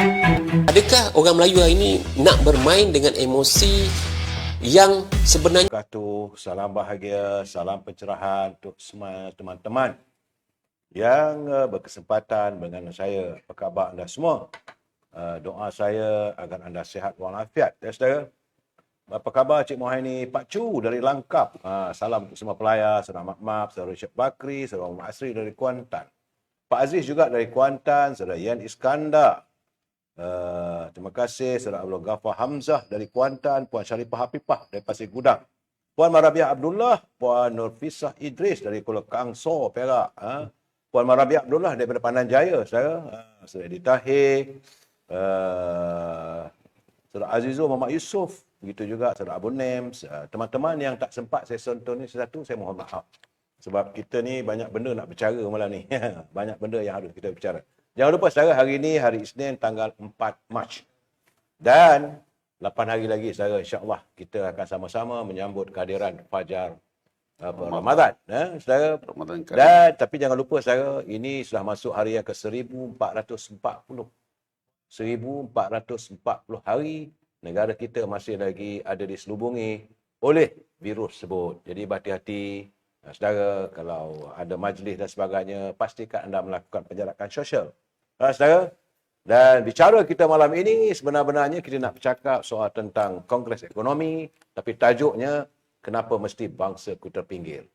Adakah orang Melayu hari ini nak bermain dengan emosi yang sebenarnya Salam bahagia, salam pencerahan untuk semua teman-teman yang berkesempatan dengan saya. Apa khabar anda semua? Doa saya agar anda sihat walafiat. Ya, saudara. Apa khabar Cik Mohaini Pak Cu dari Langkap? Salam untuk semua pelayar, saudara Mak, saudara Syed Bakri, saudara Muhammad Asri dari Kuantan. Pak Aziz juga dari Kuantan, saudara Yan Iskandar. Terima kasih saudara Abdul Ghaffar Hamzah dari Kuantan, Puan Syarifah Hafifah dari Pasir Gudang, Puan Marabiah Abdullah, Puan Nurfisah Idris dari Kuala Kangso, Perak, Puan Marabiah Abdullah daripada Pandan Jaya, saudara Edi Tahir, saudara Azizul Muhammad Yusof, begitu juga saudara Abu Nems. Teman-teman yang tak sempat saya sentuh ni satu, saya mohon maaf. Sebab kita ni banyak benda nak bercara malam ni. Banyak benda yang harus kita bicara. Jangan lupa saudara, hari ini hari Isnin tanggal 4 Mac. Dan 8 hari lagi saudara, insya-Allah kita akan sama-sama menyambut kehadiran Fajar Ramadan, saudara. Dan tapi jangan lupa saudara, ini sudah masuk hari yang ke-1440. 1440 hari negara kita masih lagi ada diselubungi oleh virus tersebut. Jadi berhati-hati saudara, kalau ada majlis dan sebagainya, pastikan anda melakukan penjarakan sosial. Saudara, dan bicara kita malam ini sebenarnya kita nak bercakap soal tentang Kongres Ekonomi, tapi tajuknya kenapa mesti bangsaku terpinggir.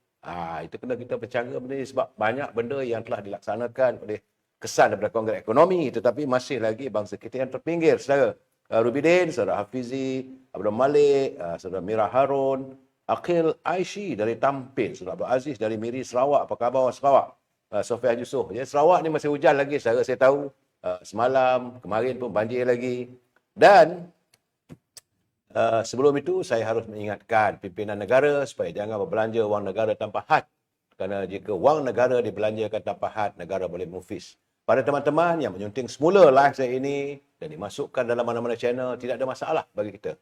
Itu kena kita bercakap benda ni sebab banyak benda yang telah dilaksanakan oleh kesan daripada Kongres Ekonomi, tetapi masih lagi bangsa kita yang terpinggir. Saudara Rubidin, saudara Hafizi, Abdul Malik, saudara Mira Harun, Aqil Aishi dari Tampin, saudara Abdul Aziz dari Miri Sarawak. Apa khabar orang Sarawak? Sofian Yusof. Ya, Sarawak ni masih hujan lagi, saya tahu. Semalam, kemarin pun banjir lagi. Dan sebelum itu, saya harus mengingatkan pimpinan negara supaya jangan berbelanja wang negara tanpa had. Kerana jika wang negara dibelanjakan tanpa had, negara boleh mufis. Pada teman-teman yang menyunting semula live saya ini dan dimasukkan dalam mana-mana channel, tidak ada masalah bagi kita.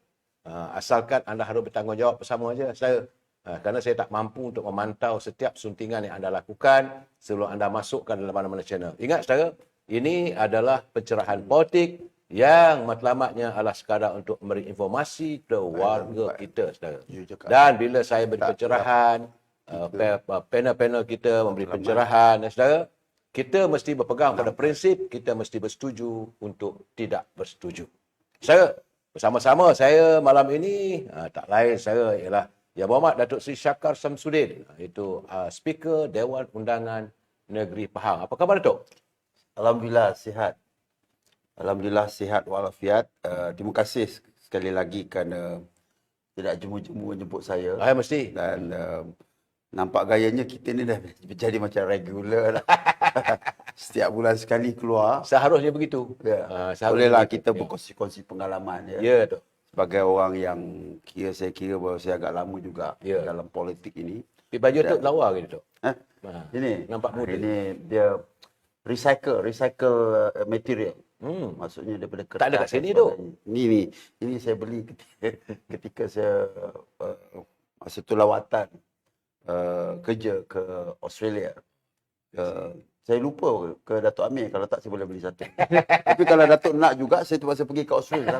Asalkan anda harus bertanggungjawab bersama saja. Kerana saya tak mampu untuk memantau setiap suntingan yang anda lakukan sebelum anda masukkan dalam mana-mana channel. Ingat saudara, ini adalah pencerahan politik yang matlamatnya adalah sekadar untuk memberi informasi kepada warga kita, saudara. Dan bila saya beri pencerahan, panel-panel kita memberi pencerahan, saudara, kita mesti berpegang pada prinsip, kita mesti bersetuju untuk tidak bersetuju. Saudara, bersama-sama saya malam ini, tak lain saya ialah Yang Berhormat Datuk Seri Syakar Samsudin, itu Speaker Dewan Undangan Negeri Pahang. Apa khabar Datuk? Alhamdulillah sihat. Alhamdulillah sihat walafiat. Terima kasih sekali lagi kerana tidak jemu-jemu menjemput saya. Mesti. Dan nampak gayanya kita ni dah jadi macam regular lah. Setiap bulan sekali keluar. Seharusnya begitu. Bolehlah kita berkongsi-kongsi pengalaman. Ya, Datuk. Sebagai orang yang saya kira bahawa saya agak lama juga dalam politik ini. Tapi baju tu lawa ke Datuk? Ini nampak muda. Ini dia recycle material. Maksudnya daripada kertas. Tak ada kat sini tu. Ini saya beli ketika saya masa tu lawatan kerja ke Australia. Saya lupa ke Datuk Amir, kalau tak saya boleh beli satu. Tapi kalau Datuk nak juga, saya terpaksa pergi ke Australia.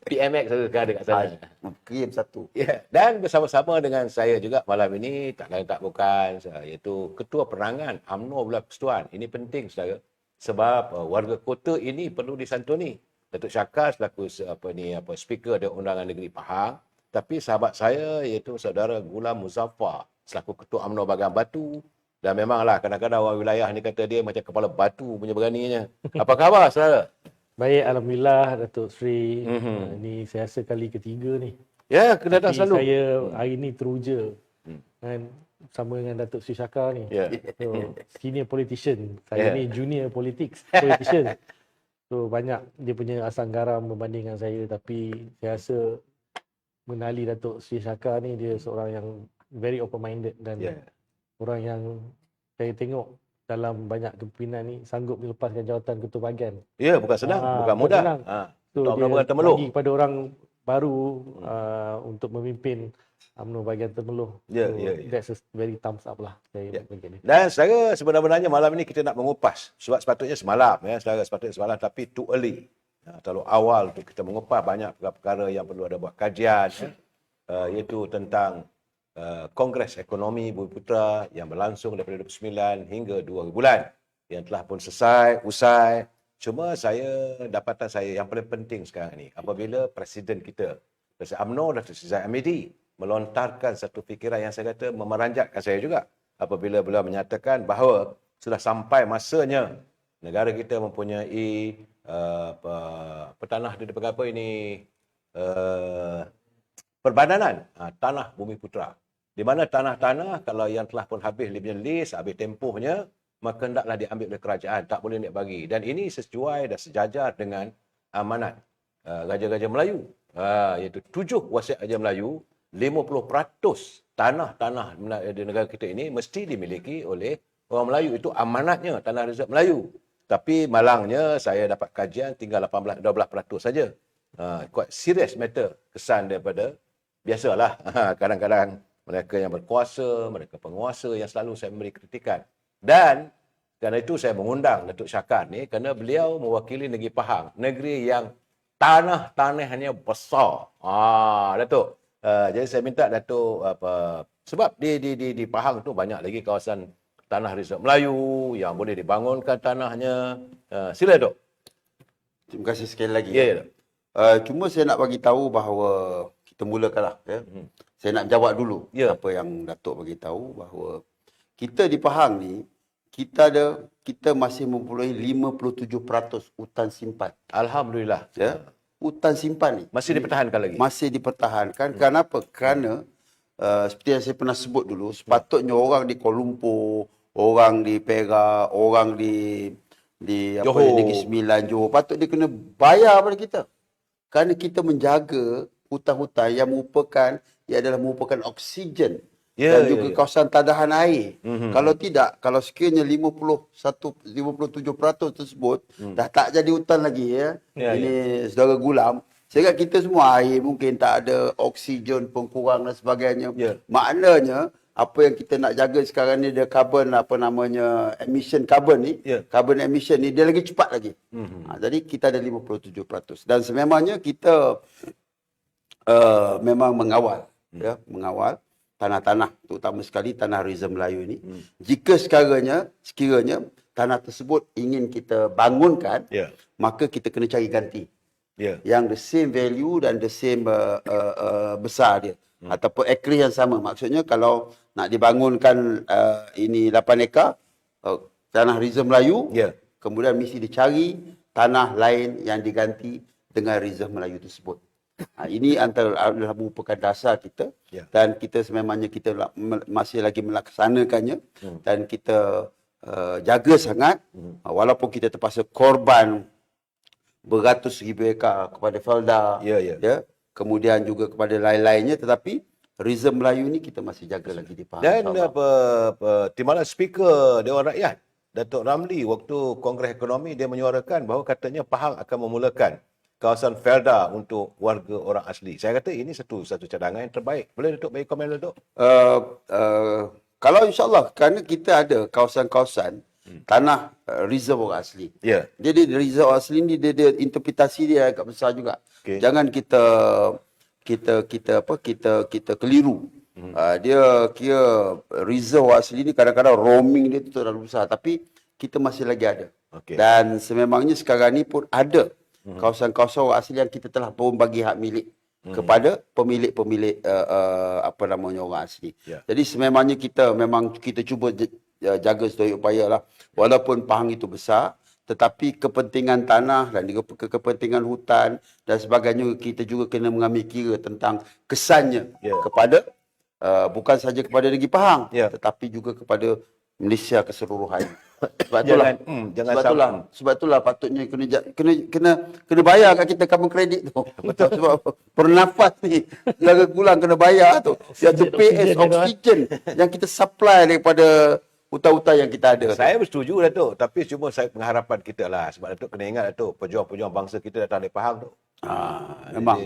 PMX ada kat sana. Kirim satu. Ya, dan bersama-sama dengan saya juga malam ini, tak lain tak bukan, iaitu Ketua Penerangan UMNO Belah Persekutuan. Ini penting, saudara. Sebab warga kota ini perlu disantuni. Datuk Syakar selaku Speaker Dewan Undangan Negeri Pahang. Tapi sahabat saya, iaitu saudara Gulam Muzaffar, selaku Ketua UMNO Bagan Batu. Dan memanglah kadang-kadang orang wilayah ni kata dia macam kepala batu punya beraninya. Apa khabar saudara? Baik, Alhamdulillah Datuk Seri. Ini saya rasa kali ketiga ni. Ya, kena datang selalu. Saya hari ni teruja. Kan, sama dengan Datuk Seri Syakar ni. So, senior politician. Saya ni junior politician. So banyak dia punya asam garam berbanding dengan saya. Tapi saya rasa mengenali Datuk Seri Syakar ni, dia seorang yang very open-minded dan orang yang saya tengok dalam banyak kepimpinan ni sanggup melepaskan jawatan ketua bahagian. Ya, bukan senang, bukan mudah. So dia bagi kepada orang baru untuk memimpin UMNO bahagian Temeloh. That's a very thumbs up lah. Dan saudara, sebenarnya malam ini kita nak mengupas. Sebab sepatutnya semalam, saudara, sepatutnya semalam, tapi too early. terlalu awal untuk kita mengupas banyak perkara-perkara yang perlu ada buat kajian, iaitu tentang Kongres Ekonomi Bumiputera yang berlangsung daripada 29 hingga 2 bulan yang telah pun usai. Cuma dapatan saya yang paling penting sekarang ini apabila Presiden kita, Presiden UMNO Datuk Seri Zahid Hamidi melontarkan satu fikiran yang saya kata memeranjatkan saya juga apabila beliau menyatakan bahawa sudah sampai masanya negara kita mempunyai tanah di apa ini perbadanan tanah Bumiputera, di mana tanah-tanah kalau yang telah pun habis dia punya list, habis tempohnya, maka hendaklah diambil oleh kerajaan, tak boleh nak bagi. Dan ini sesuai dan sejajar dengan amanat Raja-Raja Melayu, iaitu 7 wasiat Raja Melayu, 50% tanah-tanah di negara kita ini mesti dimiliki oleh orang Melayu. Itu amanatnya, tanah rezerv Melayu. Tapi malangnya saya dapat kajian tinggal 12% saja. Quite serious matter kesan daripada biasalah. Kadang-kadang mereka yang berkuasa, mereka penguasa yang selalu saya memberi kritikan. Dan kerana itu saya mengundang Datuk Syakar ni kerana beliau mewakili negeri Pahang, negeri yang tanahnya besar. Datuk. Jadi saya minta Datuk sebab di Pahang tu banyak lagi kawasan tanah rezerv Melayu yang boleh dibangunkan tanahnya. Sila Datuk. Terima kasih sekali lagi. Ya. Cuma saya nak bagi tahu bahawa kita mulakanlah ya. Saya nak jawab dulu apa yang Datuk bagi tahu bahawa kita di Pahang ni kita masih mempunyai 57% hutan simpan. Alhamdulillah. Ya. Hutan simpan ni masih dipertahankan lagi. Masih dipertahankan. Kenapa? Kerana seperti yang saya pernah sebut dulu, sepatutnya orang di Kuala Lumpur, orang di Perak, orang di Negeri Sembilan, Johor, patut dia kena bayar pada kita. Kerana kita menjaga hutan-hutan yang adalah merupakan oksigen dan juga kawasan tadahan air. Kalau tidak, kalau sekiranya 57% tersebut dah tak jadi hutan lagi ya. Ini saudara Gulam, saya kata kita semua air mungkin tak ada, oksigen pun kurang dan sebagainya. Maknanya apa yang kita nak jaga sekarang ni dia carbon emission carbon ni, carbon emission ni dia lagi cepat lagi. Jadi kita ada 57%. Dan sememangnya kita memang mengawal tanah-tanah, terutama sekali tanah rezerv Melayu ini. Jika sekiranya tanah tersebut ingin kita bangunkan, maka kita kena cari ganti. Yang the same value dan the same besar dia. Ataupun acre yang sama. Maksudnya kalau nak dibangunkan ini 8 ekar tanah rezerv Melayu, kemudian mesti dicari tanah lain yang diganti dengan rezerv Melayu tersebut. Ini adalah merupakan dasar kita dan kita sememangnya kita masih lagi melaksanakannya dan kita jaga sangat walaupun kita terpaksa korban beratus ribu ekar kepada Felda, kemudian juga kepada lain-lainnya, tetapi rezerv Melayu ni kita masih jaga lagi di Pahang. Dan Timbalan Speaker Dewan Rakyat Datuk Ramli waktu Kongres Ekonomi dia menyuarakan bahawa katanya Pahang akan memulakan kawasan Felda untuk warga orang asli. Saya kata ini satu cadangan yang terbaik. Boleh Datuk bagi komen Datuk? Kalau insyaAllah, kerana kita ada kawasan-kawasan tanah reserve orang asli. Jadi reserve orang asli ni dia interpretasi dia agak besar juga. Jangan kita keliru. Dia kira reserve orang asli ni kadang-kadang roaming dia tu terlalu besar, tapi kita masih lagi ada. Dan sememangnya sekarang ni pun ada kawasan-kawasan orang asli yang kita telah pun bagi hak milik kepada pemilik-pemilik orang asli. Jadi sememangnya kita cuba jaga sedaya upaya lah. Walaupun Pahang itu besar, tetapi kepentingan tanah dan juga kepentingan hutan dan sebagainya kita juga kena mengambil kira tentang kesannya kepada bukan saja kepada negeri Pahang, tetapi juga kepada Malaysia keseluruhan. Sebab itulah patutnya kena bayar kat kita carbon credit tu. Sebab per nafas ni Saudara Gulam kena bayar tu. Dia to pay as oxygen yang kita supply daripada hutan-hutan yang kita ada. Saya bersetuju Datuk, tapi cuma saya pengharapan kita lah, sebab Datuk kena ingat Datuk, pejuang-pejuang bangsa kita datang dari Pahang tu. Memang.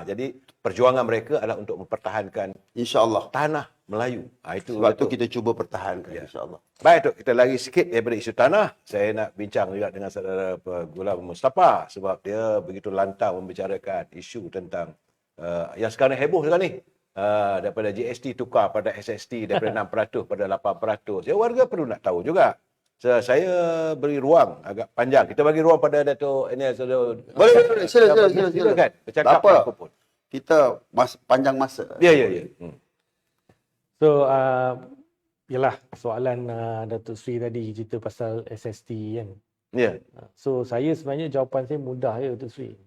Jadi perjuangan mereka adalah untuk mempertahankan InsyaAllah. tanah Melayu. Itu Sebab tu Datuk. kita cuba pertahankan, insyaAllah. Baik, Datuk, kita lagi sikit daripada isu tanah. Saya nak bincang juga dengan saudara Gulam Mustafa sebab dia begitu lantang membicarakan isu tentang yang sekarang heboh sekarang ni. Daripada GST tukar pada SST, daripada 6% pada 8%. Ya, warga perlu nak tahu juga. Saya beri ruang agak panjang. Kita bagi ruang pada Datuk ini. Boleh. Silakan. Bercakap Tak apa. apa pun. Kita panjang masa. Ya. So, yalah soalan Datuk Sri tadi cerita pasal SST kan. Ya. So, saya sebenarnya jawapan saya mudah ya Datuk Sri.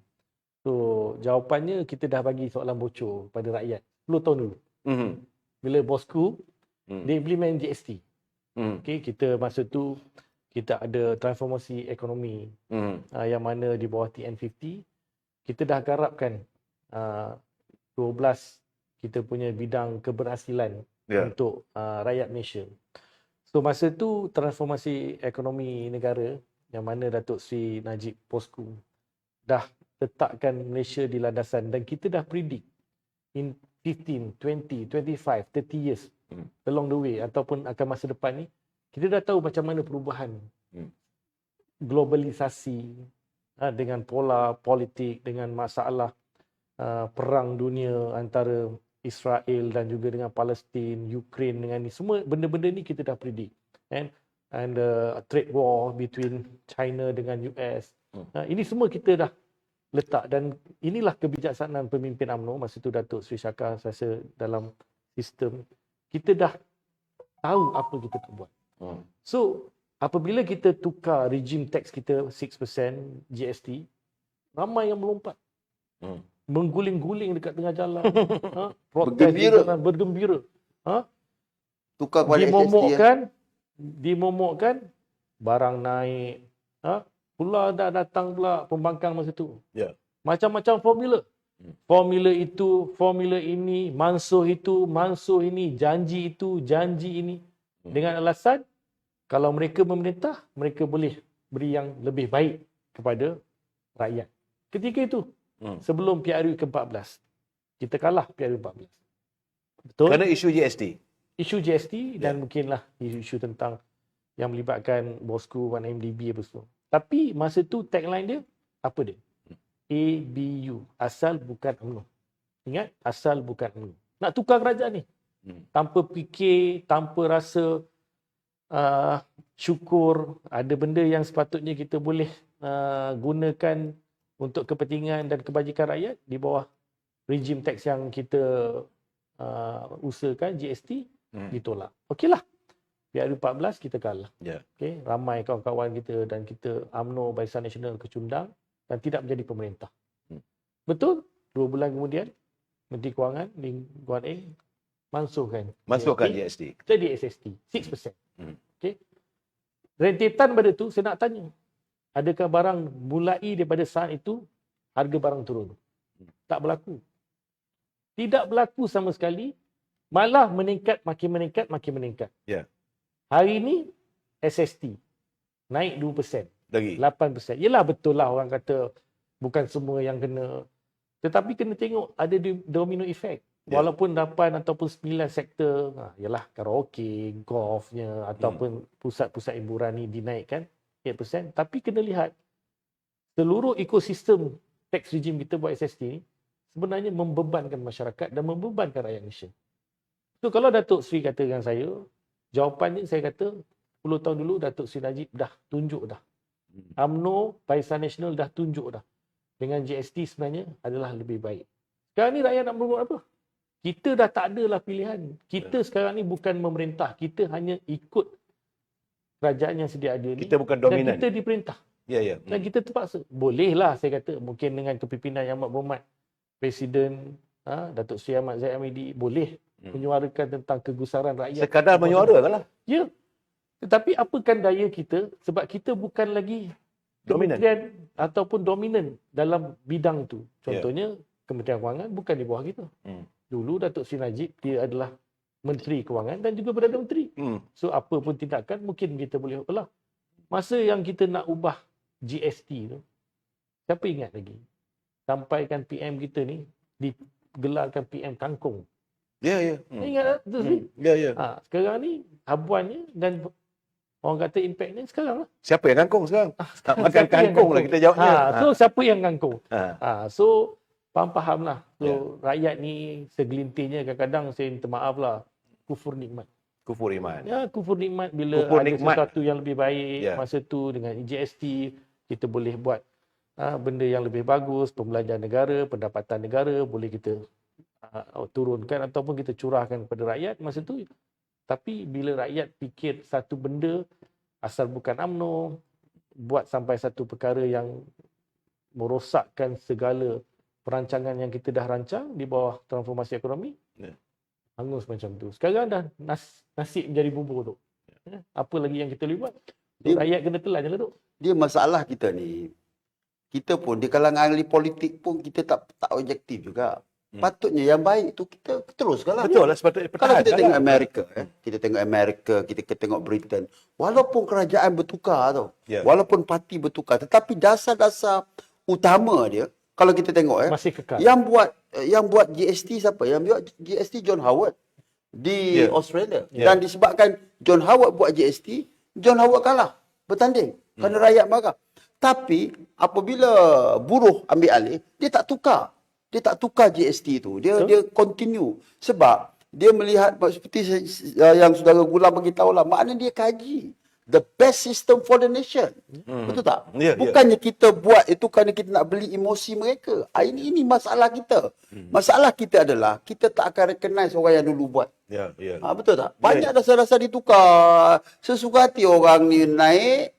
So, jawapannya kita dah bagi soalan bocor pada rakyat 10 tahun dulu. Bila bosku, dia implement GST. Okay, kita masa tu kita ada transformasi ekonomi yang mana di bawah TN50 kita dah garapkan 12 kita punya bidang keberhasilan untuk rakyat Malaysia. So masa tu transformasi ekonomi negara yang mana Datuk Sri Najib Posku dah letakkan Malaysia di landasan dan kita dah predict in 15, 20, 25, 30 years along the way ataupun akan masa depan ni kita dah tahu macam mana perubahan globalisasi dengan pola politik, dengan masalah perang dunia antara Israel dan juga dengan Palestin, Ukraine dengan ni semua benda-benda ni kita dah predict. And trade war between China dengan US. Ini semua kita dah letak dan inilah kebijaksanaan pemimpin UMNO masa tu Datuk Sri Shaka rasa dalam sistem kita dah tahu apa kita nak buat. So apabila kita tukar regime tax kita 6% GST, ramai yang melompat. Mengguling-guling dekat tengah jalan. Protes bergembira. Tukar kepada SST. Dimomokkan, barang naik. Pula dah datang pula pembangkang masa tu. Macam-macam formula. Formula itu, formula ini, mansuh itu, mansuh ini, janji itu, janji ini. Dengan alasan, kalau mereka memerintah, mereka boleh beri yang lebih baik kepada rakyat. Ketika itu, sebelum PRU ke-14, kita kalah PRU 14. Betul? Kerana isu GST. Isu GST dan mungkinlah isu tentang yang melibatkan bosku 1MDB apa semua. Tapi masa tu tagline dia, apa dia? ABU, asal bukan UMNO. Ingat, asal bukan UMNO. Nak tukar kerajaan ni. Tanpa fikir, tanpa rasa syukur, ada benda yang sepatutnya kita boleh gunakan untuk kepentingan dan kebajikan rakyat di bawah regime tax yang kita usahakan, GST, ditolak. Okeylah. PRU 14 kita kalah. Okay. Ramai kawan-kawan kita dan kita UMNO Barisan Nasional kecundang dan tidak menjadi pemerintah. Betul? 2 bulan kemudian, Menteri Kewangan, Lim Guan Eng, mansuhkan GST. Jadi SST, 6%. Okay. Rentetan pada tu, saya nak tanya, adakah barang mulai daripada saat itu, harga barang turun? Tak berlaku. Tidak berlaku sama sekali, malah meningkat, makin meningkat, makin meningkat. Hari ini, SST, naik 2%. Lagi? 8%. Yelah betul lah orang kata, bukan semua yang kena. Tetapi kena tengok, ada domino effect. Walaupun 8 ataupun 9 sektor, yalah karaoke, golfnya, ataupun pusat-pusat hiburan ni dinaikkan 8%. Tapi kena lihat, seluruh ekosistem tax regime kita buat SST ni, sebenarnya membebankan masyarakat dan membebankan rakyat Malaysia. So kalau Datuk Sri kata dengan saya, jawapannya saya kata, 10 tahun dulu Datuk Sri Najib dah tunjuk dah. UMNO, Barisan Nasional dah tunjuk dah. Dengan GST sebenarnya adalah lebih baik. Sekarang ni rakyat nak berbuat apa? Kita dah tak adalah pilihan. Kita sekarang ni bukan memerintah. Kita hanya ikut kerajaan yang sedia ada ni. Kita bukan dominan. Dan kita diperintah. Dan kita terpaksa. Bolehlah saya kata. Mungkin dengan kepimpinan Yang Amat Berhormat Presiden Datuk Seri Ahmad Zahid Hamidi boleh menyuarakan tentang kegusaran rakyat. Sekadar menyuarakan lah. Ya. Tetapi apakan daya kita sebab kita bukan lagi kementerian ataupun dominan dalam bidang tu. Contohnya Kementerian Kewangan bukan di bawah kita. Dulu Datuk Seri Najib dia adalah Menteri Kewangan dan juga Perdana Menteri. So apa pun tindakan mungkin kita boleh ubah. Masa yang kita nak ubah GST tu, siapa ingat lagi? sampaikan PM kita ni digelarkan PM kangkung. Ya. Ingat tu Sri? Ya. Sekarang ni habuannya dan orang kata impact ni sekarang lah. Siapa yang kangkung sekarang? Makan Siapa yang kangkung lah kita jawabnya. So siapa yang kangkung? Ha. So faham lah. So rakyat ni segelintirnya kadang-kadang saya minta maaf lah. Kufur nikmat. Kufur iman. Ya, kufur nikmat bila Kufur ada nikmat. sesuatu yang lebih baik. Ya. Masa tu dengan GST kita boleh buat benda yang lebih bagus, pembelanjaan negara, pendapatan negara boleh kita turunkan ataupun kita curahkan kepada rakyat masa tu. Tapi bila rakyat fikir satu benda asal bukan UMNO, buat sampai satu perkara yang merosakkan segala perancangan yang kita dah rancang di bawah transformasi ekonomi, hangus macam tu. Sekarang dah nasi menjadi bubur tu. Apa lagi yang kita boleh buat? Rakyat kena telan je lah tu. Dia masalah kita ni, kita pun di kalangan ahli politik pun kita tak objektif juga. Patutnya yang baik tu kita teruskan lah. Betul lah, sepatutnya Kalau kita tengok lah. Amerika, kita tengok Amerika, kita tengok Britain, walaupun kerajaan bertukar tau, walaupun parti bertukar, tetapi dasar-dasar utama dia, kalau kita tengok Masih kekal. yang buat GST siapa? Yang buat GST John Howard di Australia. Dan disebabkan John Howard buat GST, John Howard kalah bertanding kerana rakyat marah. Tapi apabila buruh ambil alih, dia tak tukar. Dia tak tukar GST tu. Dia continue. Sebab dia melihat seperti yang saudara Gulam bagi tahu lah, maknanya dia kaji the best system for the nation. Betul tak? Bukannya kita buat itu kerana kita nak beli emosi mereka. Ini masalah kita. Masalah kita adalah kita tak akan recognize orang yang dulu buat. Betul tak? Banyak dasar-dasar ditukar. Sesuka hati orang ni naik,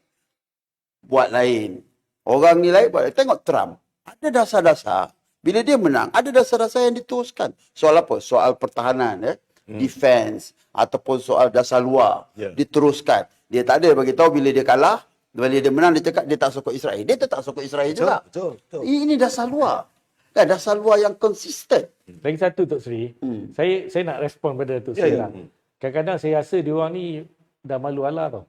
buat lain. Orang ni lain, buat lain. Tengok Trump. Ada dasar-dasar. Bila dia menang, ada dasar-dasar yang diteruskan. Soal apa? Soal pertahanan, defense, ataupun soal dasar luar. Diteruskan. Dia tak ada bagi tahu bila dia kalah, bila dia menang, dia cakap dia tak sokong Israel. Dia tetap sokong Israel juga. Betul. Ini dasar luar. Kan dasar luar yang konsisten. Lagi satu Tok Sri, saya nak respon pada Tok Sri lah. Kadang-kadang saya rasa diorang ni dah malu Allah tau.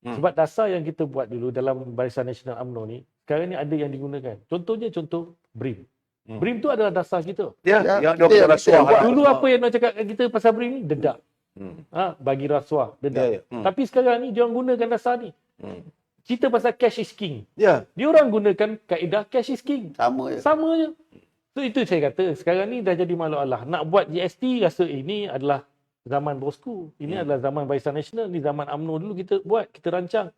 Sebab dasar yang kita buat dulu dalam Barisan Nasional UMNO ni, sekarang ni ada yang digunakan. Contohnya contoh BRIM. BRIM tu adalah dasar kita. Yang dia rasuah. Dulu apa yang nak cakap kita pasal BRIM ni? Dedak. Bagi rasuah, dedak. Tapi sekarang ni diorang gunakan dasar ni. Cerita pasal cash is king. Diorang gunakan kaedah cash is king. Sama je. So itu saya kata, sekarang ni dah jadi malu Allah. Nak buat GST rasa ini adalah zaman bosku. Ini adalah zaman Barisan Nasional. Ini zaman UMNO dulu kita buat, kita rancang.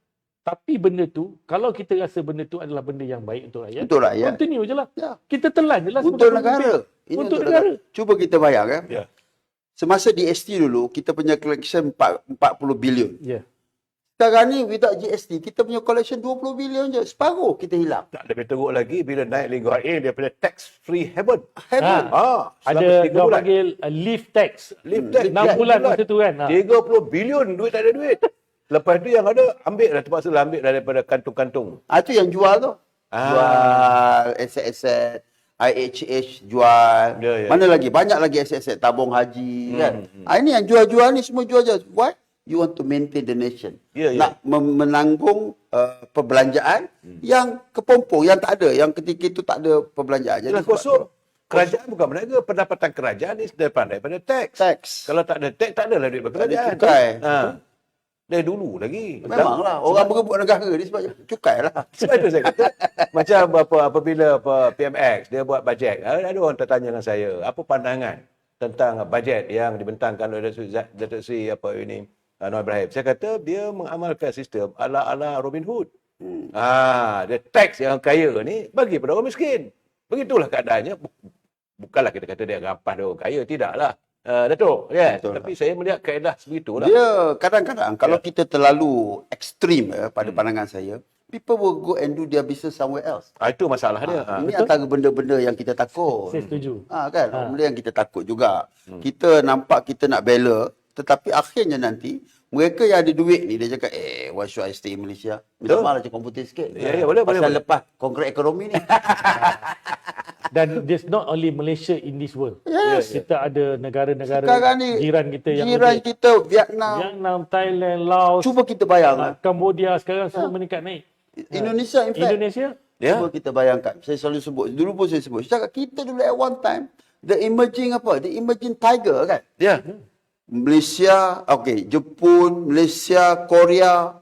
Tapi benda tu, kalau kita rasa benda tu adalah benda yang baik untuk rakyat, continue je lah. Kita telan je lah. Untuk negara. Untuk negara. Cuba kita bayang semasa GST dulu, kita punya collection 40 bilion. Sekarang ni, without GST, kita punya collection 20 bilion je. Separuh kita hilang. Tak lebih teruk lagi bila naik Lingkuan A, dia punya tax free heaven. Ada dia panggil leave tax. 6 bulan masa tu kan. 30 bilion duit tak ada duit. Lepas tu yang ada, ambil lah, terpaksa lah ambil daripada kantung-kantung. Itu yang jual tu. Jual aset-aset, IHH jual. Mana lagi? Banyak lagi aset-aset tabung haji kan. Ini yang jual-jual ni semua jual je. Why? You want to maintain the nation. Nak menanggung perbelanjaan yang kepompong, yang tak ada. Yang ketika itu tak ada perbelanjaan. Jadi kosong. Kerajaan bukan berniaga. Pendapatan kerajaan ni daripada tax. Kalau tak ada tax, tak adalah duit berkerajaan. Dari dulu lagi. Memanglah. Orang berebut negara ni sebab cukai lah. Sebab itu saya kata. Macam apabila PMX, dia buat bajet. Ada orang tertanya dengan saya, apa pandangan tentang bajet yang dibentangkan oleh Datuk Seri Anwar Ibrahim. Saya kata dia mengamalkan sistem ala-ala Robin Hood. Dia tax yang kaya ni bagi pada orang miskin. Begitulah keadaannya. Bukanlah kita kata dia rampas dia orang kaya. Tidaklah. Datuk, kan? Tapi saya melihat kaedah sebegitulah. Dia kadang-kadang kalau kita terlalu ekstrim pada pandangan saya, people will go and do their business somewhere else. Itu masalah dia. Ini antara benda-benda yang kita takut. Saya setuju. Kan? Benda yang kita takut juga. Kita nampak kita nak bela, tetapi akhirnya nanti mereka yang ada duit ni dia cakap, why should I stay in Malaysia? Minta maaf cakap komputer sikit. Boleh. Lepas kongres ekonomi ni. Dan there's not only Malaysia in this world. Kita ada negara-negara jiran kita yang kita Vietnam, Thailand, Laos. Cuba kita bayang Cambodia sekarang semua meningkat naik. Indonesia in fact. Indonesia Ya. Cuba kita bayangkan. Saya selalu sebut. Dulu pun saya sebut. Saya cakap kita dulu at one time, the emerging tiger kan. Ya. Malaysia, Jepun, Malaysia, Korea,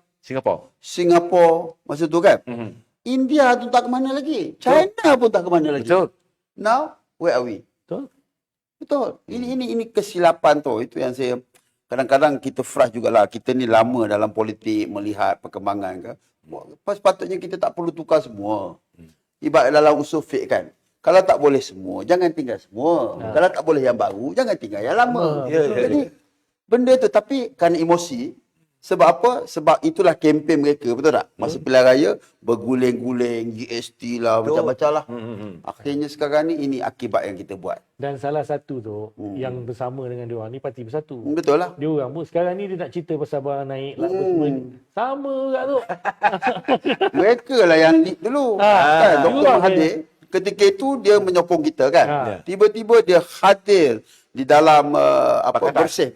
Singapura masa tu kan. India tu tak ke mana lagi. China pun tak ke mana lagi. Betul. Now, where are we? Betul. Ini kesilapan tu. Itu yang saya kadang-kadang kita frust jugalah. Kita ni lama dalam politik melihat perkembangan kan. Sepatutnya kita tak perlu tukar semua. Ibarat dalam usul fiqh kan. Kalau tak boleh semua, jangan tinggal semua. Kalau tak boleh yang baru, jangan tinggal yang lama. Jadi benda tu, tapi kerana emosi. Sebab apa? Sebab itulah kempen mereka, betul tak? Masa pilihan raya, berguling-guling, GST lah, macam-macam lah. Akhirnya sekarang ni, ini akibat yang kita buat. Dan salah satu tu, yang bersama dengan diorang ni, Parti Bersatu. Betul lah. Diorang pun sekarang ni dia nak cerita pasal barang naik lah apa semua ni. Sama kat tu. Mereka lah yang lead dulu. Kan? Dr. Mahathir, ketika itu dia menyokong kita kan. Tiba-tiba dia hadir di dalam bersih.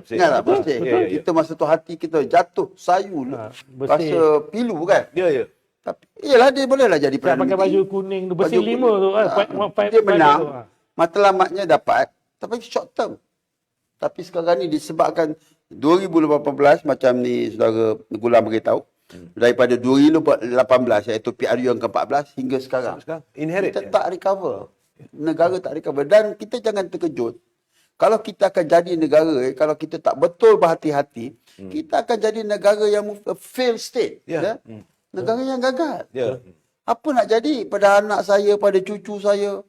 Ingatlah bersih. Kita masa tu hati kita jatuh, sayu, rasa pilu kan. Tapi iyalah dia bolehlah jadi Dia Perdana pakai baju Menteri. kuning tu, bersih 5 tu kan. Dia menang, matlamatnya dapat, tapi short term. Tapi sekarang ni disebabkan 2018 macam ni saudara Gulam beritahu, daripada 2018 iaitu PRU yang ke-14 hingga sekarang. Inherit. Kita tak recover. Negara tak recover. Dan kita jangan terkejut. Kalau kita akan jadi negara, kalau kita tak betul berhati-hati, kita akan jadi negara yang fail state. Negara yang gagal. Apa nak jadi pada anak saya, pada cucu saya?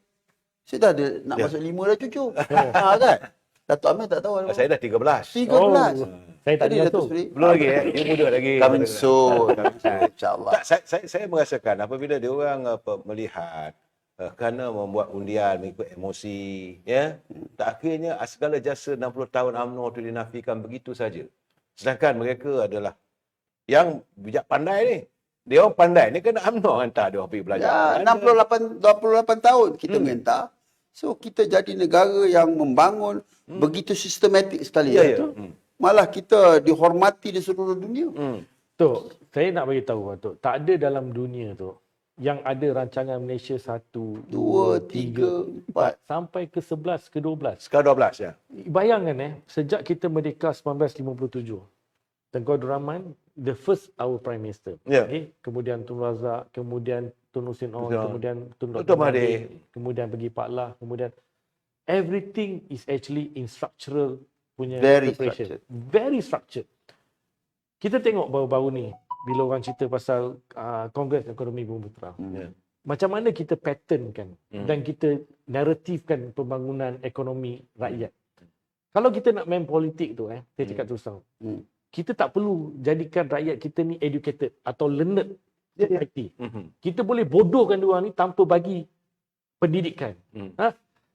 Saya dah ada, nak masuk 5 dah cucu. Kan? Datuk Amir tak tahu. Saya dah 13. 13. Saya tak Tadi ada Datuk tu. Seri. Belum lagi Dia muda lagi. Coming soon. InsyaAllah. Saya merasakan apabila dia orang melihat kerana membuat undian mengikut emosi, ya, tak akhirnya segala jasa 60 tahun UMNO itu dinafikan begitu saja. Sedangkan mereka adalah yang bijak pandai ni. Dia orang pandai ni kena UMNO hantar dia orang pergi belajar. Ya, 28 tahun kita minta. So kita jadi negara yang membangun begitu sistematik sekali. Malah kita dihormati di seluruh dunia. Tok, saya nak bagi tahu Tok, tak ada dalam dunia tu yang ada rancangan Malaysia 1, 2, 3, 4 sampai ke 11, ke 12. Sekarang 12 ya. Bayangkan sejak kita merdeka 1957, Tengku Abdul Rahman, the first our Prime Minister. Okay? Kemudian Tun Razak, kemudian Tun Hussein On, kemudian Tun Dr. Mahathir, kemudian pergi Pak Lah, kemudian everything is actually in structural punya preparation. Very structured. Kita tengok baru-baru ni, bila orang cerita pasal Kongres Ekonomi Bumi Putera. Macam mana kita patternkan dan kita naratifkan pembangunan ekonomi rakyat. Kalau kita nak main politik tu, saya cakap terus terang. Kita tak perlu jadikan rakyat kita ni educated atau learned society. Kita boleh bodohkan diorang ni tanpa bagi pendidikan.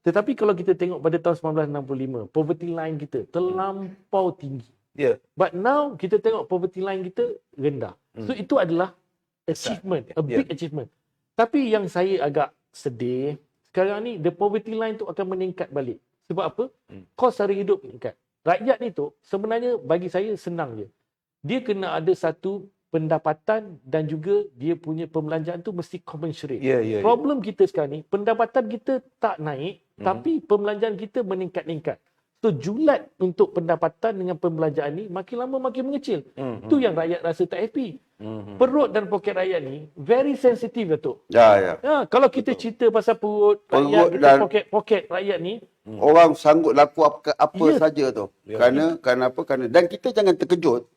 Tetapi kalau kita tengok pada tahun 1965, poverty line kita terlampau tinggi. But now kita tengok poverty line kita rendah. So itu adalah achievement, a big achievement. Tapi yang saya agak sedih, sekarang ni the poverty line tu akan meningkat balik. Sebab apa? Kos sara hidup meningkat. Rakyat ni tu sebenarnya bagi saya senang je. Dia kena ada satu pendapatan dan juga dia punya pembelanjaan tu mesti commensurate. Problem kita sekarang ni, pendapatan kita tak naik, tapi pembelanjaan kita meningkat-ningkat. So julat untuk pendapatan dengan pembelanjaan ni makin lama makin mengecil. Itu yang rakyat rasa tak happy. Perut dan poket rakyat ni very sensitive Datuk. Kalau kita cerita pasal perut rakyat kita, poket rakyat ni, orang sanggup laku apa saja tu. Kerana apa? Dan kita jangan terkejut.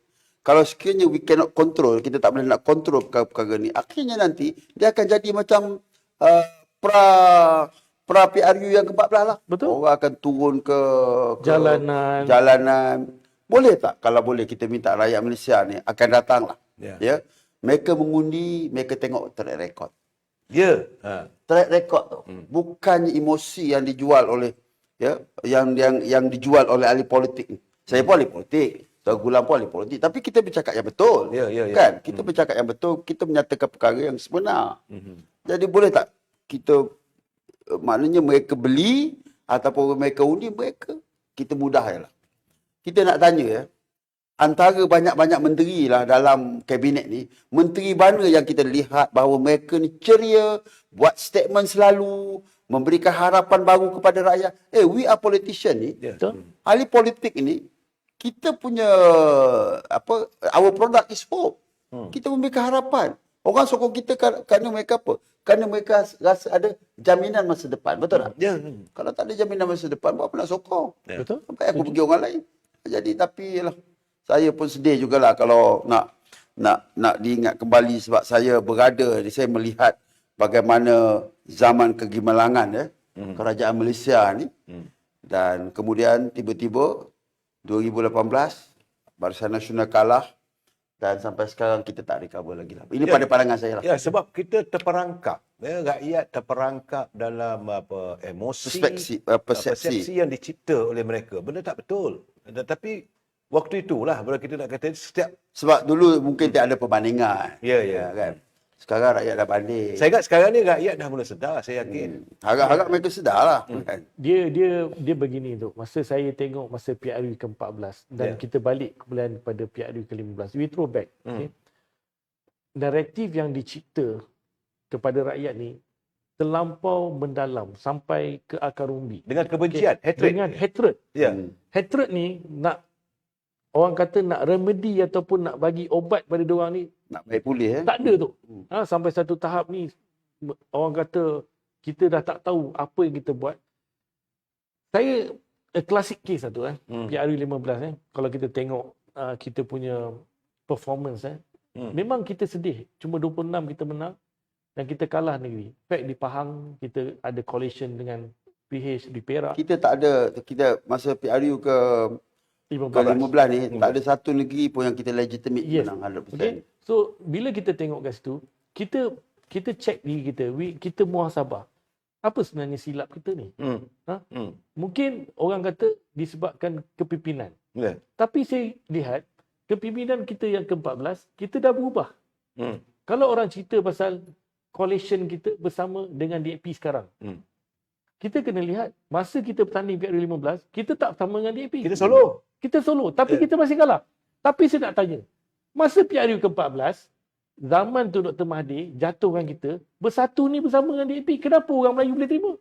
Kalau sekiranya we cannot control, kita tak boleh nak control perkara ni, akhirnya nanti dia akan jadi macam pra PRU yang ke-14 lah. Betul. Orang akan turun ke jalanan. Boleh tak? Kalau boleh kita minta rakyat Malaysia ni akan datang lah. Ya. Mereka mengundi, mereka tengok track record. Track record tu. Bukan emosi yang dijual oleh yang dijual oleh ahli politik. Saya pun ahli politik. Tuan Gulam pun ahli politik. Tapi kita bercakap yang betul. Kan? Kita bercakap yang betul. Kita menyatakan perkara yang sebenar. Jadi boleh tak kita maknanya mereka beli ataupun mereka undi, kita mudah je lah. Kita nak tanya antara banyak-banyak menteri lah dalam kabinet ni, menteri mana yang kita lihat bahawa mereka ni ceria, buat statement selalu, memberikan harapan baru kepada rakyat. We are politician ni. Betul? Ahli politik ni, kita punya our product is hope. Kita memberikan harapan. Orang sokong kita kerana mereka apa? Kerana mereka rasa ada jaminan masa depan. Betul tak? Ya. Kalau tak ada jaminan masa depan, buat apa nak sokong? Ya. Betul? Sampai aku pergi orang lain. Jadi tapi yalah, saya pun sedih jugalah kalau nak diingat kembali sebab saya berada, saya melihat bagaimana zaman kegemilangan kerajaan Malaysia ni. Dan kemudian tiba-tiba 2018 Barisan Nasional kalah dan sampai sekarang kita tak recover lagi lah. Ini pada pandangan saya lah. Ya, sebab kita terperangkap. Rakyat terperangkap dalam emosi, persepsi yang dicipta oleh mereka. Benda tak betul. Tapi waktu itulah bila kita nak kata setiap... Sebab dulu mungkin tak ada perbandingan. Ya. Kan? Sekarang rakyat dah banding. Saya ingat sekarang ni rakyat dah mula sedar, saya yakin. Harap-harap mereka sedar lah. Kan? Dia begini tu. Masa saya tengok masa PRU ke-14 dan kita balik kepada PRU ke-15, we throw back. Okay? Naratif yang dicipta kepada rakyat ni terlampau mendalam sampai ke akar umbi. Dengan kebencian, hatred. Dengan hatred. Ya. Hatred ni orang kata nak remedy ataupun nak bagi obat pada diorang ni Nak baik pulih. tak ada tu. Sampai satu tahap ni orang kata kita dah tak tahu apa yang kita buat. Saya classic case satu PRU 15 kalau kita tengok kita punya performance memang kita sedih. Cuma 26 kita menang dan kita kalah negeri. Fact di Pahang kita ada coalition dengan PH di Perak. Kita tak ada, kita masa PRU ke 15 ni, tak ada satu negeri pun yang kita legitimate menang 100%. Okay. So, bila kita tengok kat situ, kita check diri kita, kita muhasabah. Apa sebenarnya silap kita ni? Mungkin orang kata disebabkan kepimpinan. Ya. Tapi saya lihat, kepimpinan kita yang ke-14, kita dah berubah. Kalau orang cerita pasal coalition kita bersama dengan DAP sekarang, kita kena lihat, masa kita bertanding PRU 15, kita tak bersama dengan DAP. Kita solo. Tapi kita masih kalah. Tapi saya nak tanya, masa PRU ke-14, zaman tu Dr. Mahathir jatuhkan kita, bersatu ni bersama dengan DAP. Kenapa orang Melayu boleh terima?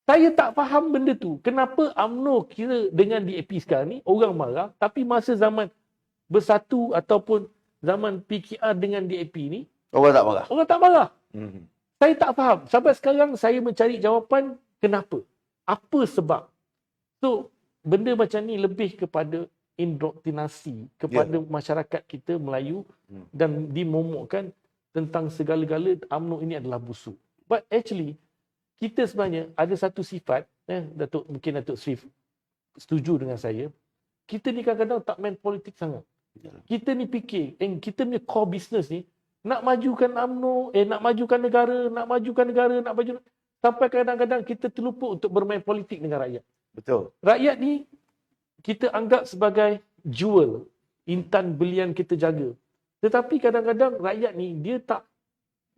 Saya tak faham benda tu. Kenapa UMNO kira dengan DAP sekarang ni, orang marah. Tapi masa zaman bersatu ataupun zaman PKR dengan DAP ni, Orang tak marah. orang tak marah. Saya tak faham. Sampai sekarang saya mencari jawapan kenapa. Apa sebab. So, benda macam ni lebih kepada indoktrinasi kepada masyarakat kita Melayu dan dimomokkan tentang segala-gala UMNO ini adalah busuk. But actually, kita sebenarnya ada satu sifat, mungkin Datuk Sri setuju dengan saya, kita ni kadang-kadang tak main politik sangat. Kita ni fikir, kita punya core business ni, nak majukan UMNO, nak majukan negara, sampai kadang-kadang kita terlupa untuk bermain politik dengan rakyat. Betul. Rakyat ni kita anggap sebagai jewel, intan belian kita jaga. Tetapi kadang-kadang rakyat ni dia tak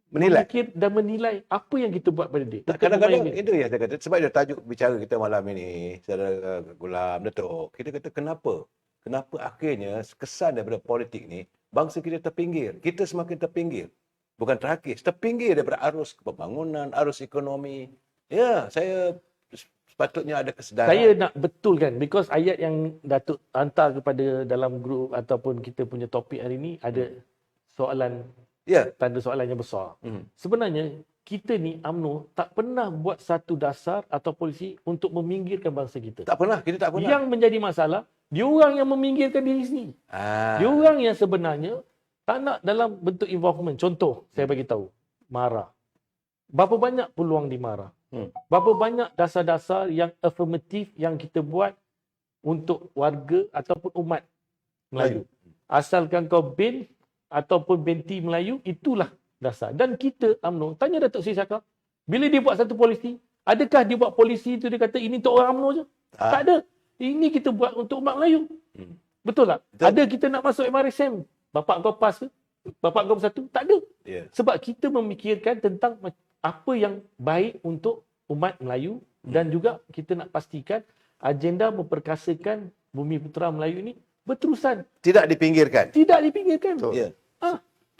memikir dan menilai apa yang kita buat pada dia. Kadang-kadang itu yang saya kata, sebab itu tajuk bicara kita malam ini, Saudara Gulam, Datuk, kita kata kenapa akhirnya kesan daripada politik ni bangsa kita terpinggir. Kita semakin terpinggir. Bukan terhakis, terpinggir daripada arus pembangunan, arus ekonomi. Ya, saya sepatutnya ada kesedaran. Saya nak betulkan because ayat yang Datuk hantar kepada dalam grup ataupun kita punya topik hari ini ada soalan, tanda soalan yang besar. Sebenarnya kita ni UMNO tak pernah buat satu dasar atau polisi untuk meminggirkan bangsa kita. Tak pernah, kita tak pernah. Yang menjadi masalah, diorang yang meminggirkan diri sendiri. Diorang yang sebenarnya tak nak dalam bentuk involvement. Contoh, saya bagi tahu, MARA. Berapa banyak peluang di MARA? Berapa banyak dasar-dasar yang afirmatif yang kita buat untuk warga ataupun umat Melayu. Asalkan kau bin ataupun binti Melayu, itulah dasar. Dan kita, UMNO, tanya Datuk Seri Shakar, bila dia buat satu polisi, adakah dia buat polisi itu dia kata ini untuk orang UMNO je? Tak ada. Ini kita buat untuk umat Melayu. Betul tak? Betul. Ada kita nak masuk MRSM, bapak kau pas ke? Bapak kau bersatu? Tak ada. Sebab kita memikirkan tentang apa yang baik untuk umat Melayu dan juga kita nak pastikan agenda memperkasakan Bumi Putera Melayu ini berterusan, Tidak dipinggirkan. tidak dipinggirkan. Ya.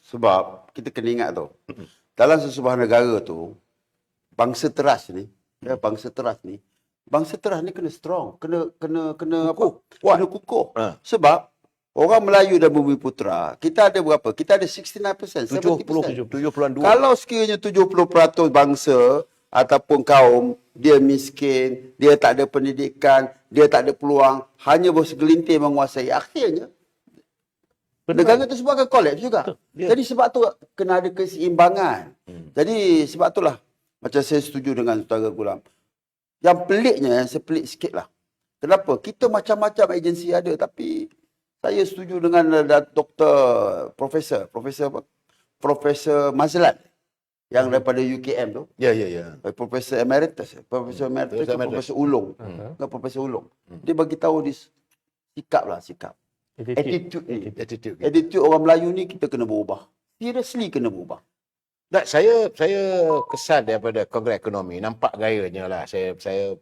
Sebab kita kena ingat tu, dalam sesebuah negara tu, bangsa teras ni, bangsa teras ni kena strong, kena apa? Kena kukuh. Ha. Sebab orang Melayu dan Bumiputera, kita ada berapa? Kita ada 69%, 70, 70%. 70-an 2. Kalau sekiranya 70% bangsa ataupun kaum dia miskin, dia tak ada pendidikan, dia tak ada peluang, hanya bersegelintir menguasai, akhirnya negara tu semua akan kolaps juga. Ya. Jadi sebab tu kena ada keseimbangan. Jadi sebab itulah macam saya setuju dengan Saudara Gulam. Yang peliknya, saya pelik sikit lah. Kenapa? Kita macam-macam agensi ada, tapi saya setuju dengan Profesor Mazlan yang daripada UKM tu. Ya. Profesor Emeritus, Profesor Ulung. Bukan Profesor Ulung. Dia bagi tahu sikap. Attitude orang Melayu ni kita kena berubah. Seriously kena berubah. Tak, saya kesan daripada Kongres Ekonomi, nampak gayanya lah. Saya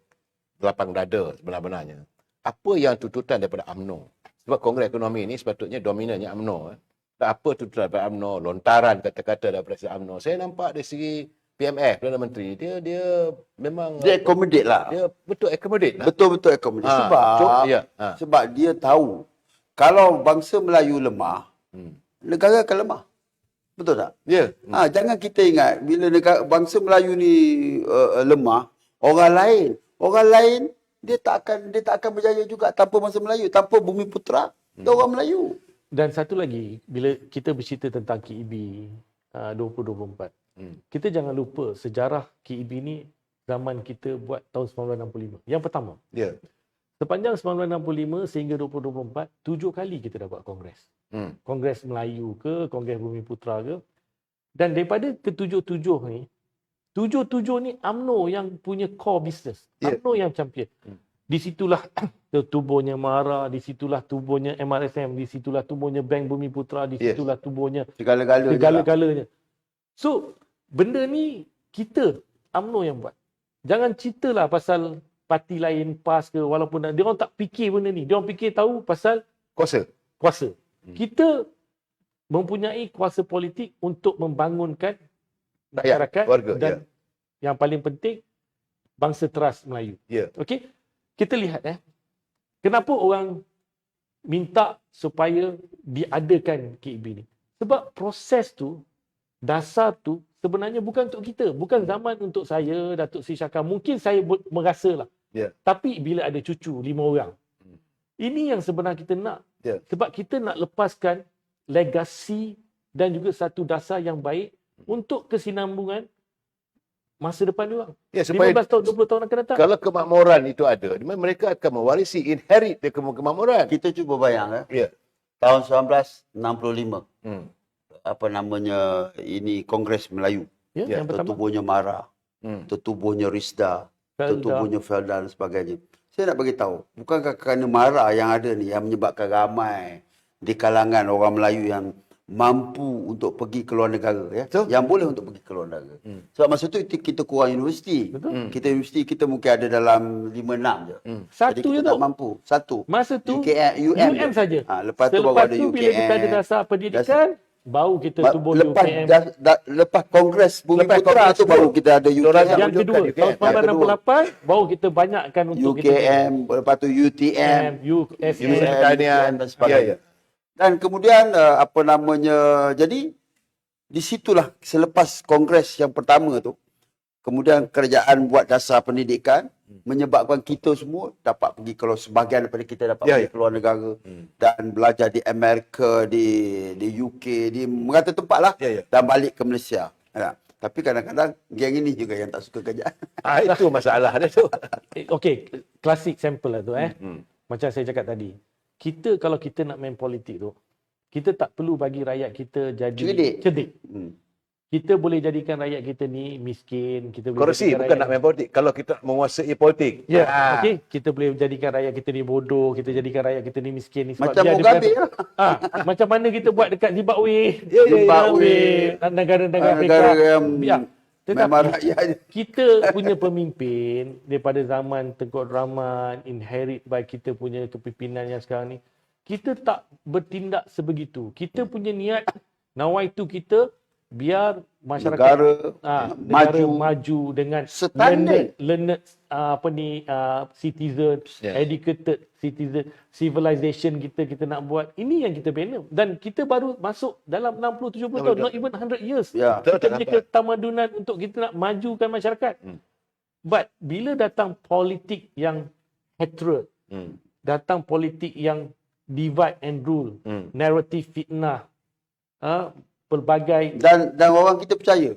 lapang dada sebenarnya. Apa yang tuntutan daripada UMNO? Sebab Kongres Ekonomi ni sepatutnya dominannya UMNO. Tak apa tuntutan daripada UMNO, lontaran kata-kata daripada UMNO. Saya nampak dari segi PMF, Perdana Menteri, dia memang Dia accommodate lah. dia betul accommodate lah. Betul-betul accommodate. Sebab dia tahu kalau bangsa Melayu lemah, negara akan lemah. Betul tak? Ya. Jangan kita ingat bila bangsa Melayu ni lemah, orang lain dia tak akan berjaya juga tanpa bangsa Melayu, tanpa Bumiputera dan orang Melayu. Dan satu lagi, bila kita bercerita tentang KEB 2024, kita jangan lupa sejarah KEB ni zaman kita buat tahun 1965. Yang pertama, sepanjang 1965 sehingga 2024, 7 kali kita dah buat kongres. Kongres Melayu ke, Kongres Bumiputera ke. Dan daripada ke-7 ni, 7 ni UMNO yang punya core business. UMNO yang champion. Di situlah tubuhnya MARA, di situlah tubuhnya MRSM, di situlah tubuhnya Bank Bumiputera, di situlah tubuhnya segala-galanya. So, benda ni kita UMNO yang buat. Jangan ceritalah pasal parti lain PAS ke, walaupun dia orang tak fikir benda ni. Dia orang fikir tahu pasal kuasa. Kita mempunyai kuasa politik untuk membangunkan masyarakat dan yang paling penting bangsa teras Melayu. Okey? Kita lihat kenapa orang minta supaya diadakan KEB ni. Sebab proses tu, dasar tu sebenarnya bukan untuk kita, bukan zaman untuk saya, Datuk Seri Shaka. Mungkin saya merasalah. Tapi bila ada cucu 5 orang. Ini yang sebenarnya kita nak. Sebab kita nak lepaskan legasi dan juga satu dasar yang baik untuk kesinambungan masa depan dia orang. 15 tahun, 20 tahun akan datang. Kalau kemakmuran itu ada, mereka akan mewarisi, inherit dia kemakmuran. Kita cuba bayang tahun 1965. Apa namanya, ini Kongres Melayu. Yang pertama. Tertubuhnya MARA, tertubuhnya RISDA, tertubuhnya Felda dan sebagainya. Saya nak bagi tahu, bukankah kerana MARA yang ada ni yang menyebabkan ramai di kalangan orang Melayu yang mampu untuk pergi ke luar negara, yang boleh untuk pergi ke luar negara. Sebab masa tu kita kurang universiti. Kita universiti kita mungkin ada dalam 5-6 je. Satu jadi kita je tak tu. mampu. Satu. Masa tu UM saja. Lepas tu baru ada UKM. Bila kita ada dasar pendidikan, baru kita tubuh UKM. Lepas Kongres Bumiputera tu baru kita ada UKM. Yang kedua, tahun 1968 baru kita banyakkan untuk UKM, lepas tu UTM, USM dan sebagainya. Dan kemudian jadi di situlah selepas kongres yang pertama tu, kemudian kerajaan buat dasar pendidikan menyebabkan kita semua dapat pergi keluar, sebahagian daripada kita dapat pergi keluar negara dan belajar di Amerika, di UK, di merata tempat lah, dan balik ke Malaysia. Tapi kadang-kadang geng ini juga yang tak suka kerja. Itu masalah dia tu. Okey, klasik sampel lah tu Macam saya cakap tadi. Kalau kita nak main politik tu, kita tak perlu bagi rakyat kita jadi cerdik. Kita boleh jadikan rakyat kita ni miskin, kita boleh Korupsi bukan nak main politik. Kalau kita menguasai politik. Okey, kita boleh jadikan rakyat kita ni bodoh, kita jadikan rakyat kita ni miskin ni sebab macam Mugabe macam mana kita buat dekat Zimbabwe, negara-negara Afrika. Memang rakyat. Kita punya pemimpin daripada zaman Tengku Abdul Rahman, inherit by kita punya kepimpinan yang sekarang ni, kita tak bertindak sebegitu. Kita punya niat nawaitu kita biar masyarakat negara maju dengan learned citizen, educated citizen, civilization kita nak buat. Ini yang kita bina. Dan kita baru masuk dalam 60-70 tahun, not even 100 years. Kita punya ketamadunan untuk kita nak majukan masyarakat. But bila datang politik yang hatred, datang politik yang divide and rule, narrative fitnah, pelbagai dan orang kita percaya.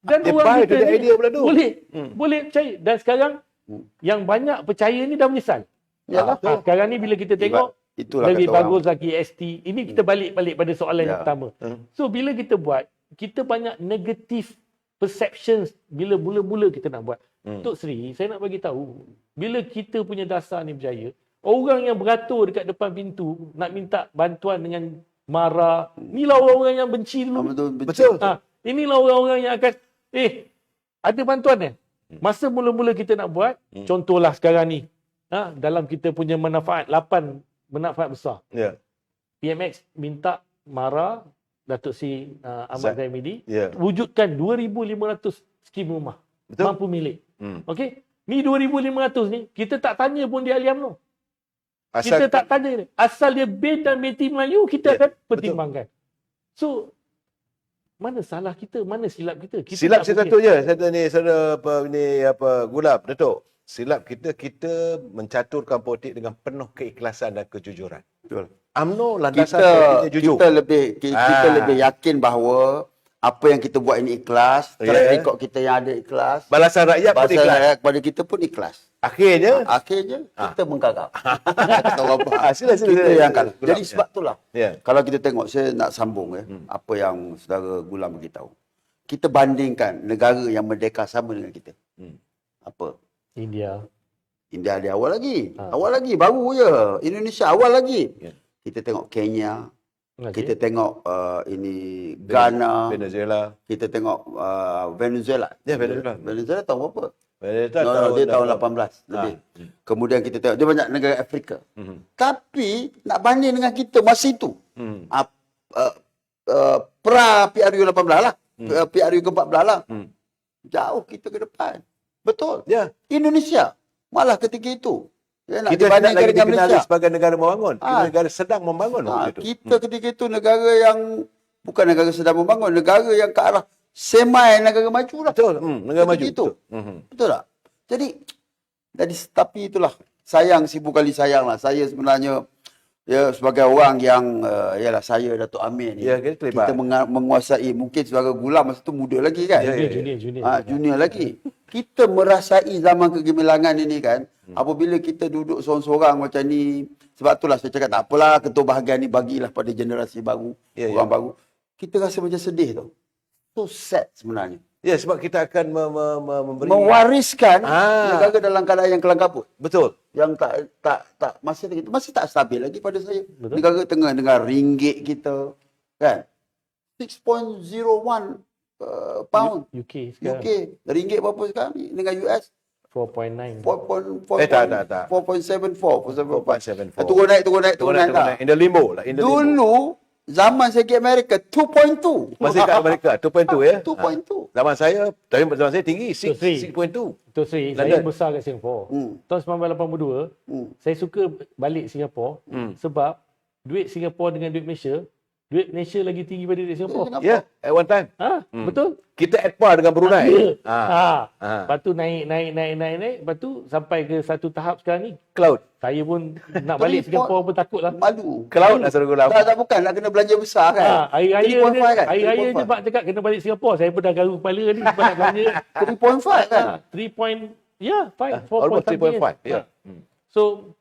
Dan orang kita ni boleh percaya. Dan sekarang yang banyak percaya ni dah menyesal. Sekarang ni bila kita tengok lebih bagus lagi ST. Ini kita balik pada soalan yang pertama. So bila kita buat, kita banyak negative perceptions bila mula-mula kita nak buat. Tok Sri, saya nak bagi tahu, bila kita punya dasar ni berjaya, orang yang beratur dekat depan pintu nak minta bantuan dengan marah, inilah orang-orang yang benci dulu. Betul. Inilah orang-orang yang akan ada bantuan masa mula-mula kita nak buat, contohlah sekarang ni, dalam kita punya manfaat 8 manfaat besar. PMX minta marah Datuk Seri Ahmad Zaimidi wujudkan 2,500 skim rumah mampu milik. Okey, ni 2,500 ni kita tak tanya pun di ahli UMNO. Kita tak tanya. Asal dia BIN dan BT Melayu, kita akan pertimbangkan. So, mana salah kita? Mana silap kita? Silap saya satu je. Gulab, Datuk. Silap kita mencaturkan politik dengan penuh keikhlasan dan kejujuran. Betul. UMNO landasan politiknya jujur. Kita lebih yakin bahawa apa yang kita buat ini ikhlas, track record kita yang ada ikhlas. Balasan rakyat pun ikhlas. Rakyat kepada kita pun ikhlas. Akhirnya kita menggarap. Sila. Yang kalah. Jadi sebab itulah. Kalau kita tengok, saya nak sambung apa yang saudara Gulam beritahu. Kita bandingkan negara yang merdeka sama dengan kita. Apa? India dia awal lagi. Awal lagi, baru je. Indonesia awal lagi. Kita tengok Kenya. Kita tengok ini Ghana, Venezuela. Kita tengok Venezuela. Venezuela tahun berapa? Dia tahun 18 lebih. Kemudian kita tengok dia banyak negara Afrika. Tapi nak banding dengan kita masa itu. Pra PRU 18 lah. PRU ke-14 lah. Jauh kita ke depan. Betul. Indonesia malah ketika itu kita tidak lagi dikenali sebagai negara membangun. Kita negara sedang membangun. Kita ketika itu negara yang bukan negara sedang membangun, negara yang ke arah semai negara maju lah. Betul. Negara maju. Itu. Betul tak? Jadi tapi itulah sayang, seribu kali sayang lah. Saya sebenarnya sebagai orang yang saya Datuk Amir ni, kita menguasai, mungkin sebagai Gulam masa tu muda lagi kan. Junior lagi. Kita merasai zaman kegemilangan ini kan. Apabila kita duduk seorang-seorang macam ni, sebab itulah saya cakap tak apalah, ketua bahagian ni bagilah pada generasi baru, orang baru. Kita rasa macam sedih tau. So sad sebenarnya. Sebab kita akan mewariskan negara dalam keadaan yang kelam kabut. Betul. Yang tak masih tak stabil lagi pada saya. Betul. Negara tengah dengan ringgit kita kan 6.01 pound UK sekarang. Ringgit berapa sekarang ni dengan US? 4.9. 4.74. Turun naik tak? In the limbo lah. Dulu zaman saya pergi Amerika 2.2. Masih kat Amerika 2.2 ya. 2.2. Zaman saya tinggi 6.2. Tok Sri, saya besar kat Singapura. Tahun 1982, saya suka balik Singapura sebab duit Singapura dengan duit Malaysia lagi tinggi pada duit Singapura. At one time. Betul. Kita at par dengan Brunei. Lepas tu naik. Lepas tu sampai ke satu tahap sekarang ni. Cloud. Saya pun nak balik Singapura pun takut lah. Malu. Cloud lah suruh Gulam. Tak bukan. Nak kena belanja besar kan. Hari raya je Pak cakap kena balik Singapura. Saya pun dah garu kepala ni. Sebab nak belanja. 3.5 kan? 4.5. So,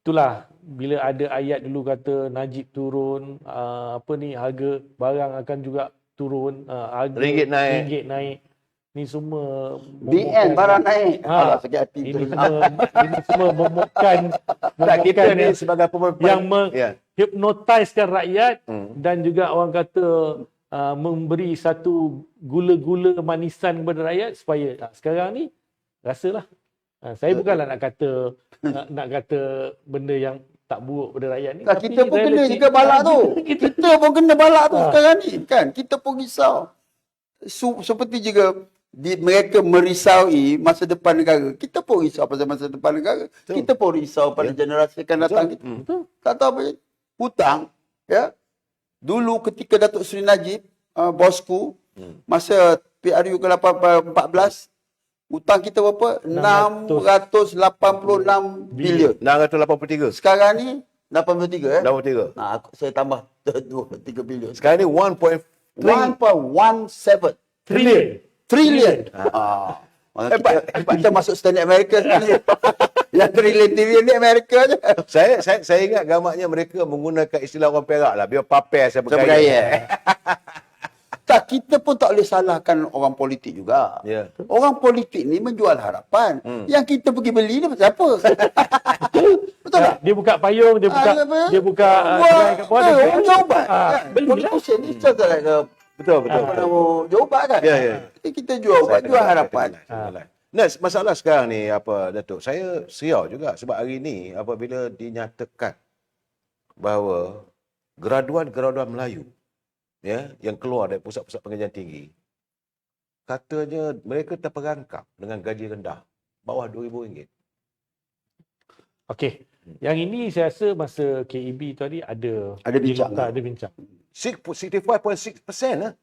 itulah. Bila ada ayat dulu kata Najib turun, harga barang akan juga turun, harga ringgit naik. Ni semua BN barang naik. Sakit hati. Ini semua memukkan kita ni sebagai yang menghipnotiskan rakyat dan juga orang kata memberi satu gula-gula manisan kepada rakyat supaya sekarang ni rasalah. Saya bukanlah nak kata benda yang tak buruk pada rakyat ni. Kan Tapi kita pun kena relatif- juga balak tu. Kita Kita pun kena balak tu Ah. sekarang ni kan. Kita pun risau. Seperti juga mereka merisaui masa depan negara. Kita pun risau pasal masa depan negara. Kita pun risau pada generasi akan datang kita. Tak tahu apa. Hutang, ya. Dulu ketika Datuk Seri Najib, bosku, masa PRU ke-14, hutang kita berapa? 686 bilion. 683. Sekarang ni 83 eh. 83. Nah, saya tambah 3 bilion. Sekarang ni 1.17 Trillion. Kita masuk standard Amerika sekarang. Yang trilion ni Amerika je. Saya ingat gamaknya mereka menggunakan istilah orang Perak lah. Biar paper saya Saya bergaya. bergaya. Tak, kita pun tak boleh salahkan orang politik juga. Ya. Orang politik ni menjual harapan. Yang kita pergi beli ni pasal apa? Betul tak? Dia buka payung, dia buka kedai kat bawah. dia orang jual. jawab. Belilah. Politician ni contoh ke Betul. apa nama jawab kan? Ya. Kita jual ubat, jual harapan. Nah, masalah sekarang ni Datuk, saya seriau juga sebab hari ni apabila dinyatakan bahawa graduan-graduan Melayu yang keluar dari pusat-pusat pengajian tinggi katanya mereka terperangkap dengan gaji rendah bawah RM2,000. Okey. Yang ini saya rasa masa KEB tadi ada bincang. Ada bincang. 65.6% lah.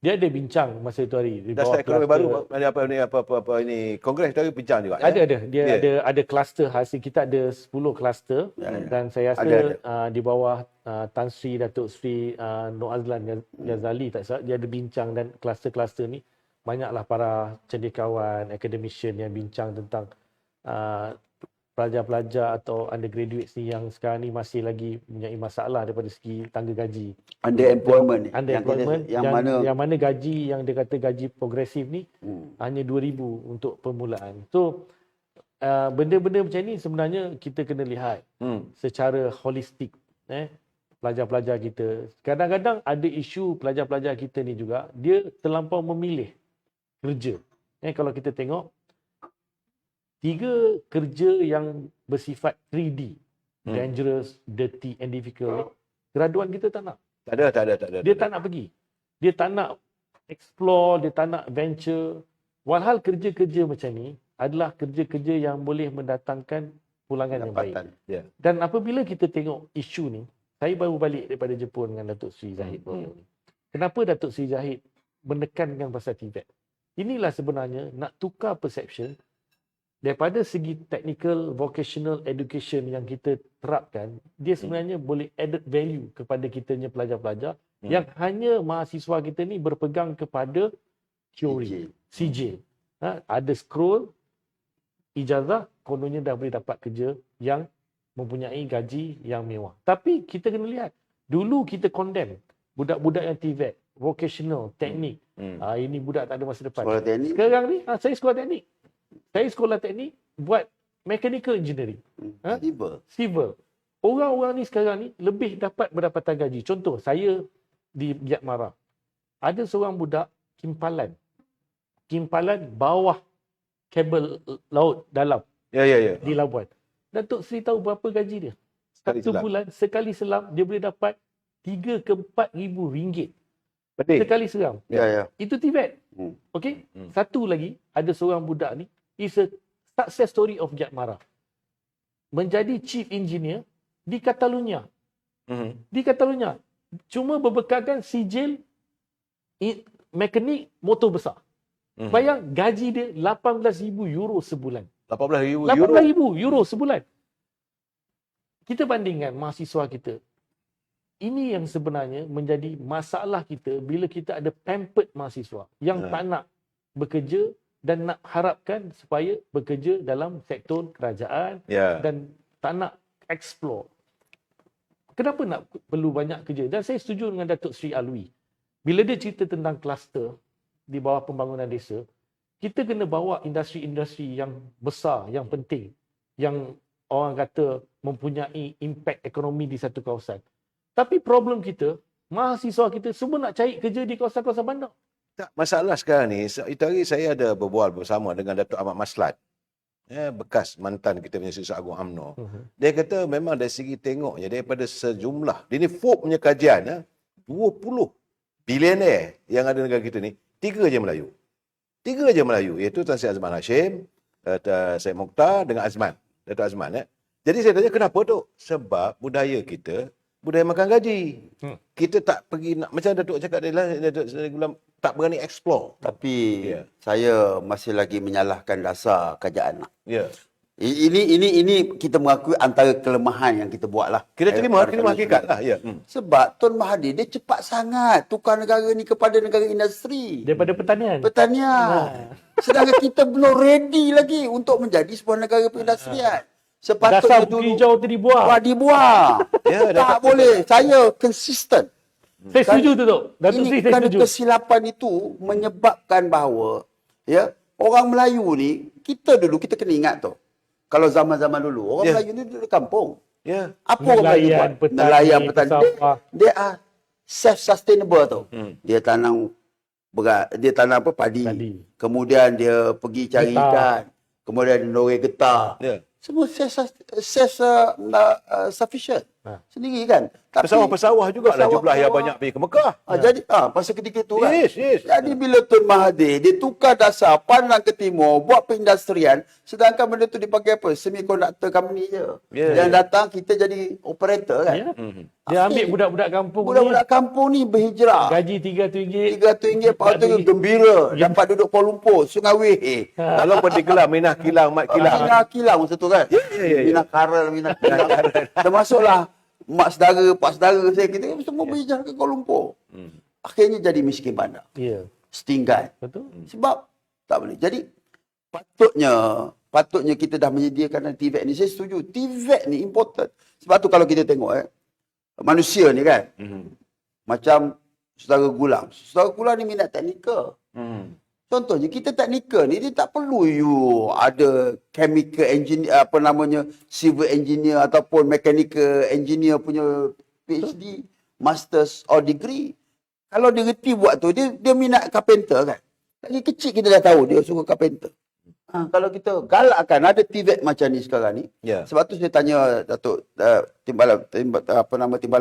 Dia ada bincang masa itu hari di Dasar bawah ekonomi kluster- baru ini kongres tadi bincang juga. Ada. Dia Ya. ada kluster hasil. Kita ada 10 kluster dan saya rasa Ada. Di bawah Tan Sri Datuk Sri Nur Azlan Ghazali tak salah, dia ada bincang dan kluster-kluster ni banyaklah para cendekiawan, academician yang bincang tentang pelajar-pelajar atau undergraduates ni yang sekarang ni masih lagi mempunyai masalah daripada segi tangga gaji. Underemployment ni. Underemployment yang mana gaji yang dia kata gaji progresif ni hanya 2,000 untuk permulaan. So benda-benda macam ni sebenarnya kita kena lihat secara holistik pelajar-pelajar kita. Kadang-kadang ada isu pelajar-pelajar kita ni juga dia terlampau memilih kerja. Kalau kita tengok 3 kerja yang bersifat 3D, dangerous, dirty and difficult, graduan kita tak nak. Tak ada. Dia tak nak pergi. Dia tak nak explore, dia tak nak venture. Walhal kerja-kerja macam ni adalah kerja-kerja yang boleh mendatangkan pulangan yang baik. Ya. Dan apabila kita tengok isu ni, saya baru balik daripada Jepun dengan Datuk Sri Zahid. Kenapa Datuk Sri Zahid menekankan pasal TVET? Inilah sebenarnya nak tukar perception daripada segi technical vocational education yang kita terapkan, dia sebenarnya boleh added value kepada kitanya pelajar-pelajar yang hanya mahasiswa kita ni berpegang kepada teori, CJ. Ada scroll, ijazah, kononnya dah boleh dapat kerja yang mempunyai gaji yang mewah. Tapi kita kena lihat, dulu kita condemn budak-budak yang TVET, vocational, teknik. Ini budak tak ada masa depan. Sekolah teknik. Sekarang ni, saya sekolah teknik. Saya sekolah teknik buat mechanical engineering. Civil. Orang-orang ni sekarang ni lebih dapat pendapatan gaji. Contoh, saya di Giat Mara. Ada seorang budak kimpalan. Kimpalan bawah kabel laut dalam Ya. di Labuan. Datuk Seri tahu berapa gaji dia? Satu bulan, sekali selam, dia boleh dapat 3 ke 4 ribu ringgit. Sekali selam. Ya. Itu TVET. Okey? Satu lagi, ada seorang budak ni, is a success story of Giat Mara. Menjadi chief engineer di Catalunya. Di Catalunya. Cuma berbekalkan sijil mekanik motor besar. Bayang gaji dia 18,000 euro sebulan. 18,000 euro sebulan. Kita bandingkan mahasiswa kita. Ini yang sebenarnya menjadi masalah kita bila kita ada pampered mahasiswa yang tak nak bekerja dan nak harapkan supaya bekerja dalam sektor kerajaan dan tak nak explore. Kenapa nak perlu banyak kerja? Dan saya setuju dengan Datuk Seri Alwi. Bila dia cerita tentang kluster di bawah pembangunan desa, kita kena bawa industri-industri yang besar, yang penting, yang orang kata mempunyai impact ekonomi di satu kawasan. Tapi problem kita, mahasiswa kita semua nak cari kerja di kawasan-kawasan bandar. Tak, masalah sekarang ni, itu hari saya ada berbual bersama dengan Datuk Ahmad Maslat. bekas mantan kita punya Siswa Agung UMNO. Dia kata memang dari segi tengoknya, daripada sejumlah, dia ni Forbes punya kajian, 20 bilioner yang ada negara kita ni, 3 je Melayu. 3 je Melayu, iaitu Tan Sri Azman Hashim, Syed Mokhtar dengan Datuk Azman. Jadi saya tanya, kenapa tu? Sebab budaya kita, budaya makan gaji. Kita tak pergi nak, macam Datuk cakap dia lah, Datuk Seri Gulam, tak berani explore. Tapi Ya. saya masih lagi menyalahkan dasar kerajaan. Ya. Ini kita mengakui antara kelemahan yang kita buat lah. Kita terima hakikat lah. Ya. Sebab Tun Mahathir dia cepat sangat tukar negara ni kepada negara industri. Daripada pertanian. Pertanian. Sedangkan kita belum ready lagi untuk menjadi sebuah negara perindustrian. Dasar Sepatutnya bukit dulu hijau tu dibuang. dibuang. Ya, Tak boleh. Saya konsisten. Saya setuju tu, Tok. Datuk Seri, Ini saya kerana setuju. kesilapan itu menyebabkan bahawa orang Melayu ni, kita kena ingat tu. Kalau zaman-zaman dulu, orang Melayu ni duduk di kampung. Ya. Apa orang Melayu Nelayan, buat? petani, Nelayan, petani. pesawat. Dia are self-sustainable tu. Dia tanam padi. Kemudian dia pergi cari Getah. ikan. Kemudian dia noreh getah. Ya. Semua self-sufficient. Sendiri kan. Tapi Pesawah juga lah jumlah yang banyak pergi ke Mekah. Jadi pasal ketika itu kan. Yes. Jadi bila Tun Mahathir dia tukar dasar pandang ke timur, buat perindustrian, sedangkan benda tu dipakai apa? Semiconductor company je. Yang datang kita jadi operator kan. Ya. Dia ambil budak-budak kampung Budak-budak kampung ni berhijrah. ni, gaji RM300. RM300 lepas tu gembira dapat duduk Kuala Lumpur, Sungai Weh. Kalau pun digelar Minah Kilang, Mat Kilang. Minah Kilang masa tu kan. Minah Karal, Minah Kilang. Termasuklah mak saudara, pak saudara saya, kita semua berhijrah ke Kuala Lumpur. Akhirnya jadi miskin bandar. Ya. Setinggal. Betul. Sebab tak boleh. Jadi patutnya kita dah menyediakan TVET ni. Saya setuju. TVET ni important. Sebab tu kalau kita tengok manusia ni kan. Macam saudara Gulam. Saudara Gulam ni minat teknikal. Contohnya kita teknikal ni dia tak perlu you ada chemical engineer, civil engineer ataupun mechanical engineer punya PhD, masters or degree. Kalau dia reti buat tu, dia minat carpenter kan. Lagi kecil kita dah tahu dia suka carpenter. Kalau kita galakkan ada TVET macam ni sekarang ni. Ya. Sebab tu saya tanya Datuk Timbalan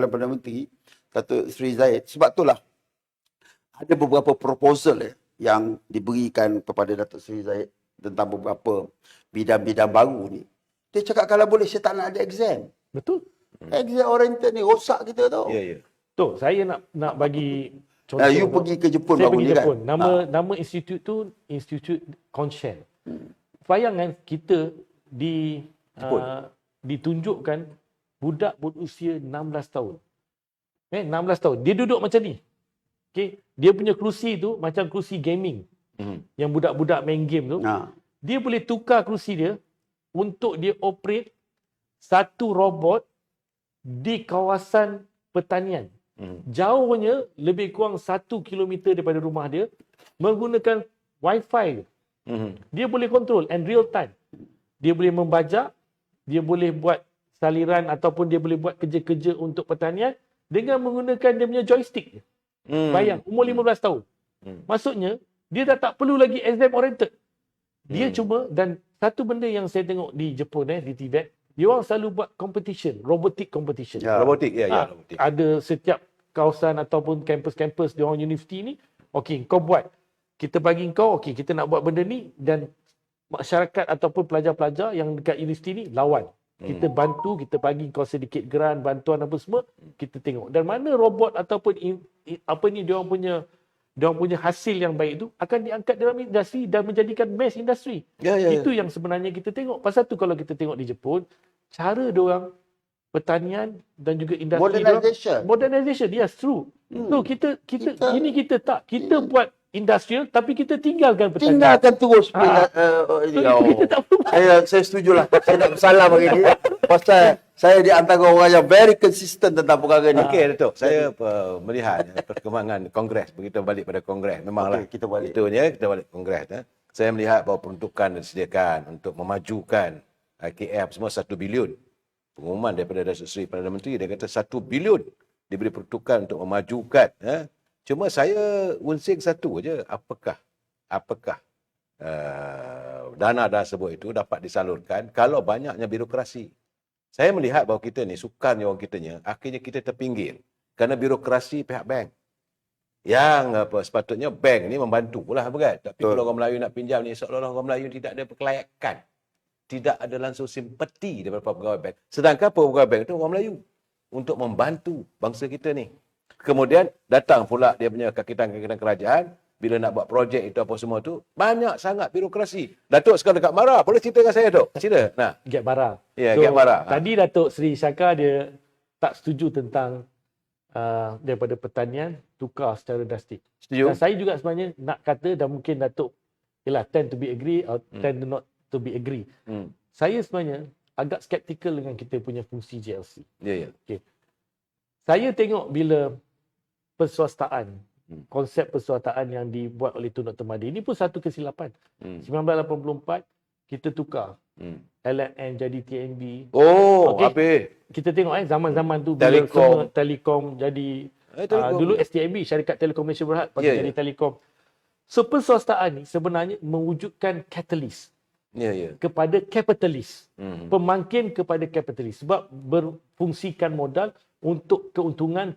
Perdana Menteri, Datuk Sri Zahid. Sebab itulah ada beberapa proposal yang diberikan kepada Datuk Seri Zahid tentang beberapa bidang-bidang baru ni. Dia cakap kalau boleh saya tak nak ada exam. Betul. Exam oriented ni rosak kita tau. Ya. Tok, saya nak bagi contoh. You pergi ke Jepun Saya baru pergi ni Jepun. kan. Nama institut tu Institut Conscience. Bayangkan kita ditunjukkan budak berusia 16 tahun. 16 tahun. Dia duduk macam ni. Okay. Dia punya kerusi tu macam kerusi gaming. Yang budak-budak main game tu. Dia boleh tukar kerusi dia untuk dia operate satu robot di kawasan pertanian. Jauhnya lebih kurang 1 kilometer daripada rumah dia menggunakan Wi-Fi. Dia boleh control and real time. Dia boleh membajak, dia boleh buat saliran ataupun dia boleh buat kerja-kerja untuk pertanian dengan menggunakan dia punya joystick. Bayang, umur 15 tahun. Maksudnya, dia dah tak perlu lagi exam oriented. Dia cuma, dan satu benda yang saya tengok di Jepun, di Tibet, dia orang selalu buat competition, robotic competition. Robotik, robotik. Ada setiap kawasan ataupun kampus-kampus di orang universiti ni, okey, kau buat. Kita bagi kau, okey, kita nak buat benda ni dan masyarakat ataupun pelajar-pelajar yang dekat universiti ni lawan. Kita bantu, kita bagi kau sedikit grant, bantuan apa semua, kita tengok. Dan mana robot ataupun dia orang punya hasil yang baik itu akan diangkat dalam industri dan menjadikan mass industry. Itu yang sebenarnya kita tengok. Pasal tu kalau kita tengok di Jepun, cara dia orang pertanian dan juga industri modernization, yes, true. So kita buat industrial tapi kita tinggalkan pertanian. Tinggalkan terus. Kita tak perlu. Saya setujulah. Saya nak bersalah bagi dia. Pasal saya di antara orang yang very consistent tentang perkara ni. Okey, Datuk. Saya melihat perkembangan Kongres. Begitu balik pada Kongres. Memanglah. Kita balik. Kita balik Kongres. Saya melihat bahawa peruntukan disediakan untuk memajukan KL semua 1 bilion. Pengumuman daripada Datuk Seri Perdana Menteri, dia kata 1 bilion diberi peruntukan untuk memajukan. Cuma saya unsing satu aja, apakah dana tersebut itu dapat disalurkan kalau banyaknya birokrasi. Saya melihat bahawa kita ni, sukarnya orang kitanya, akhirnya kita terpinggir kerana birokrasi pihak bank. Yang sepatutnya bank ni membantu lah, bukan? Tapi kalau orang Melayu nak pinjam ni, seolah-olah orang Melayu tidak ada kelayakan. Tidak ada langsung simpati daripada pegawai bank. Sedangkan pegawai bank itu orang Melayu untuk membantu bangsa kita ni. Kemudian datang pula dia punya kakitan-kakitan kerajaan, bila nak buat projek itu apa semua tu, banyak sangat birokrasi. Datuk sekarang dekat marah, boleh cerita dengan saya, Dok? Cerita. Nah. Gap bara. Ya, gap bara. Tadi Datuk Seri Shaka dia tak setuju tentang daripada pertanian tukar secara drastik. Setuju? Dan saya juga sebenarnya nak kata, dan mungkin Datuk tend to be agree or tend to not to be agree. Saya sebenarnya agak skeptikal dengan kita punya fungsi JLC. Ya, ya. Okay. Saya tengok bila perswastaan, konsep perswastaan yang dibuat oleh Tun Dr. Mahathir, ini pun satu kesilapan. 1984 kita tukar LNN jadi TNB. Oh, Okey. habis. Kita tengok zaman-zaman tu bila Telekom. semua Telekom jadi Telekom. dulu STNB, Syarikat Telekom Malaysia Berhad, lepas tu Ya, jadi ya. Telekom. So perswastaan ni sebenarnya mewujudkan catalyst Ya, ya. kepada kapitalis. Pemangkin kepada kapitalis sebab berfungsikan modal untuk keuntungan.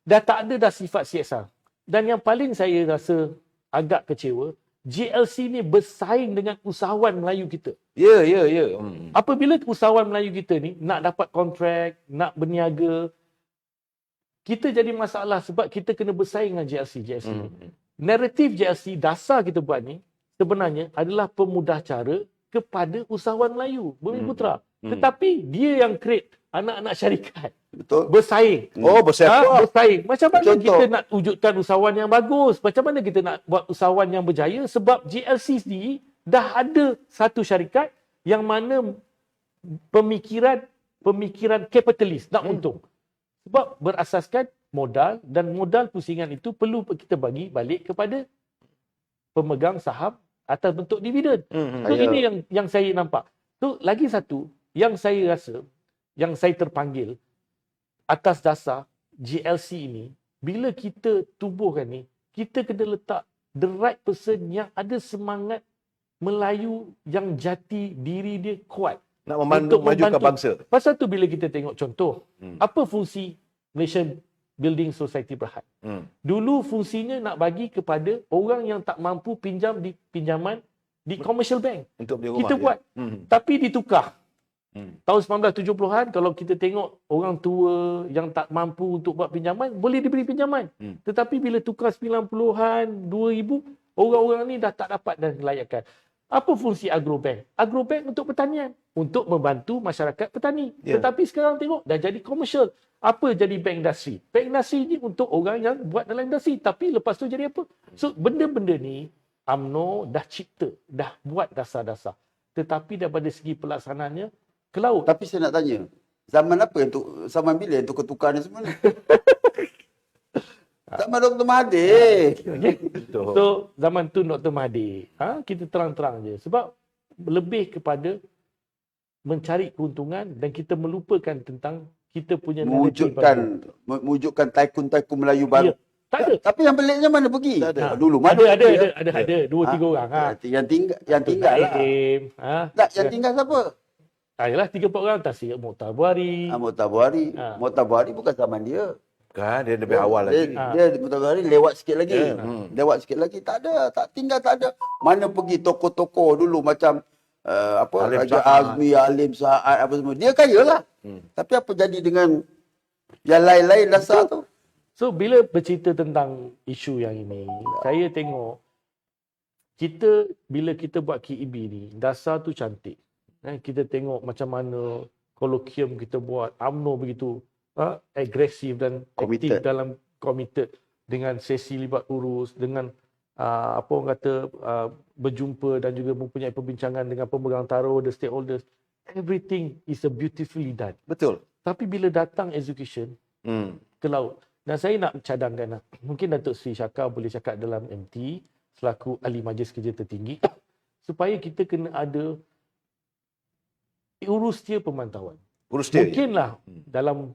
Dah tak ada dah sifat CSR. Dan yang paling saya rasa agak kecewa, JLC ni bersaing dengan usahawan Melayu kita. Ya, ya, ya. Apabila usahawan Melayu kita ni nak dapat kontrak, nak berniaga, kita jadi masalah sebab kita kena bersaing dengan JLC ni. Naratif JLC dasar kita buat ni sebenarnya adalah pemudah cara kepada usahawan Melayu, Bumiputera. Tetapi dia yang create anak-anak syarikat. Betul. Bersaing. Oh, bersiap. Bersaing. Macam mana Contoh. kita nak wujudkan usahawan yang bagus? Macam mana kita nak buat usahawan yang berjaya? Sebab JLC sendiri dah ada satu syarikat yang mana pemikiran kapitalis, nak untung. Sebab berasaskan modal, dan modal pusingan itu perlu kita bagi balik kepada pemegang saham atas bentuk dividen. So ini yang saya nampak. So lagi satu yang saya rasa, yang saya terpanggil atas dasar JLC ini, bila kita tubuhkan ni, kita kena letak the right person yang ada semangat Melayu yang jati diri dia kuat. Nak majukan bangsa. Pasal tu bila kita tengok contoh, apa fungsi Malaysian Building Society Berhad? Dulu fungsinya nak bagi kepada orang yang tak mampu pinjam di pinjaman di commercial bank. Untuk beli rumah. Kita buat. Tapi ditukar. Tahun 1970-an kalau kita tengok orang tua yang tak mampu untuk buat pinjaman, boleh diberi pinjaman. Tetapi bila tukar 90-an, 2000, orang-orang ni dah tak dapat dan kelayakan. Apa fungsi agrobank? Agrobank untuk pertanian, untuk membantu masyarakat petani. Tetapi sekarang tengok dah jadi komersial. Apa jadi bank industri? Bank industri ni untuk orang yang buat dalam industri. Tapi lepas tu jadi apa? So benda-benda ni UMNO dah cipta, dah buat dasar-dasar. Tetapi daripada segi pelaksanaannya ke laut. Tapi saya nak tanya, zaman bila yang tukar-tukar ni semua ni? Zaman Dr. Mahathir. Okay. So zaman tu Dr. Mahathir, kita terang-terang je. Sebab lebih kepada mencari keuntungan dan kita melupakan tentang kita punya mewujudkan tycoon Melayu baru. Ya, tak ada. Tapi yang peliknya mana pergi? Tak ada. Dulu mana Ada pergi, 2-3 orang. Yang tinggal lah. Tak, yang tinggal siapa? Yalah 3-4 orang. Tasir Mokhtar Buhari. Mokhtar Buhari. Mokhtar Buhari bukan zaman dia. Kan dia lebih awal lagi. Dia Mokhtar Buhari lewat sikit lagi. Lewat sikit lagi. Tak ada. Tak tinggal, tak ada. Mana pergi tokoh-tokoh dulu macam Raja Azmi, Alim Saad, apa semua. Dia kaya lah. Tapi apa jadi dengan yang lain-lain dasar tu? So bila bercerita tentang isu yang ini, saya tengok bila kita buat KEB ni, dasar tu cantik. Kita tengok macam mana kolokium kita buat, UMNO begitu agresif dan aktif dalam committed dengan sesi libat urus, dengan berjumpa dan juga mempunyai perbincangan dengan pemegang taruh, the stakeholders. Everything is beautifully done. Betul. Tapi bila datang execution ke laut, dan saya nak cadangkan, mungkin Datuk Seri Shaka boleh cakap dalam MT selaku ahli majlis kerja tertinggi, supaya kita kena ada urus dia pemantauan. Mungkinlah dalam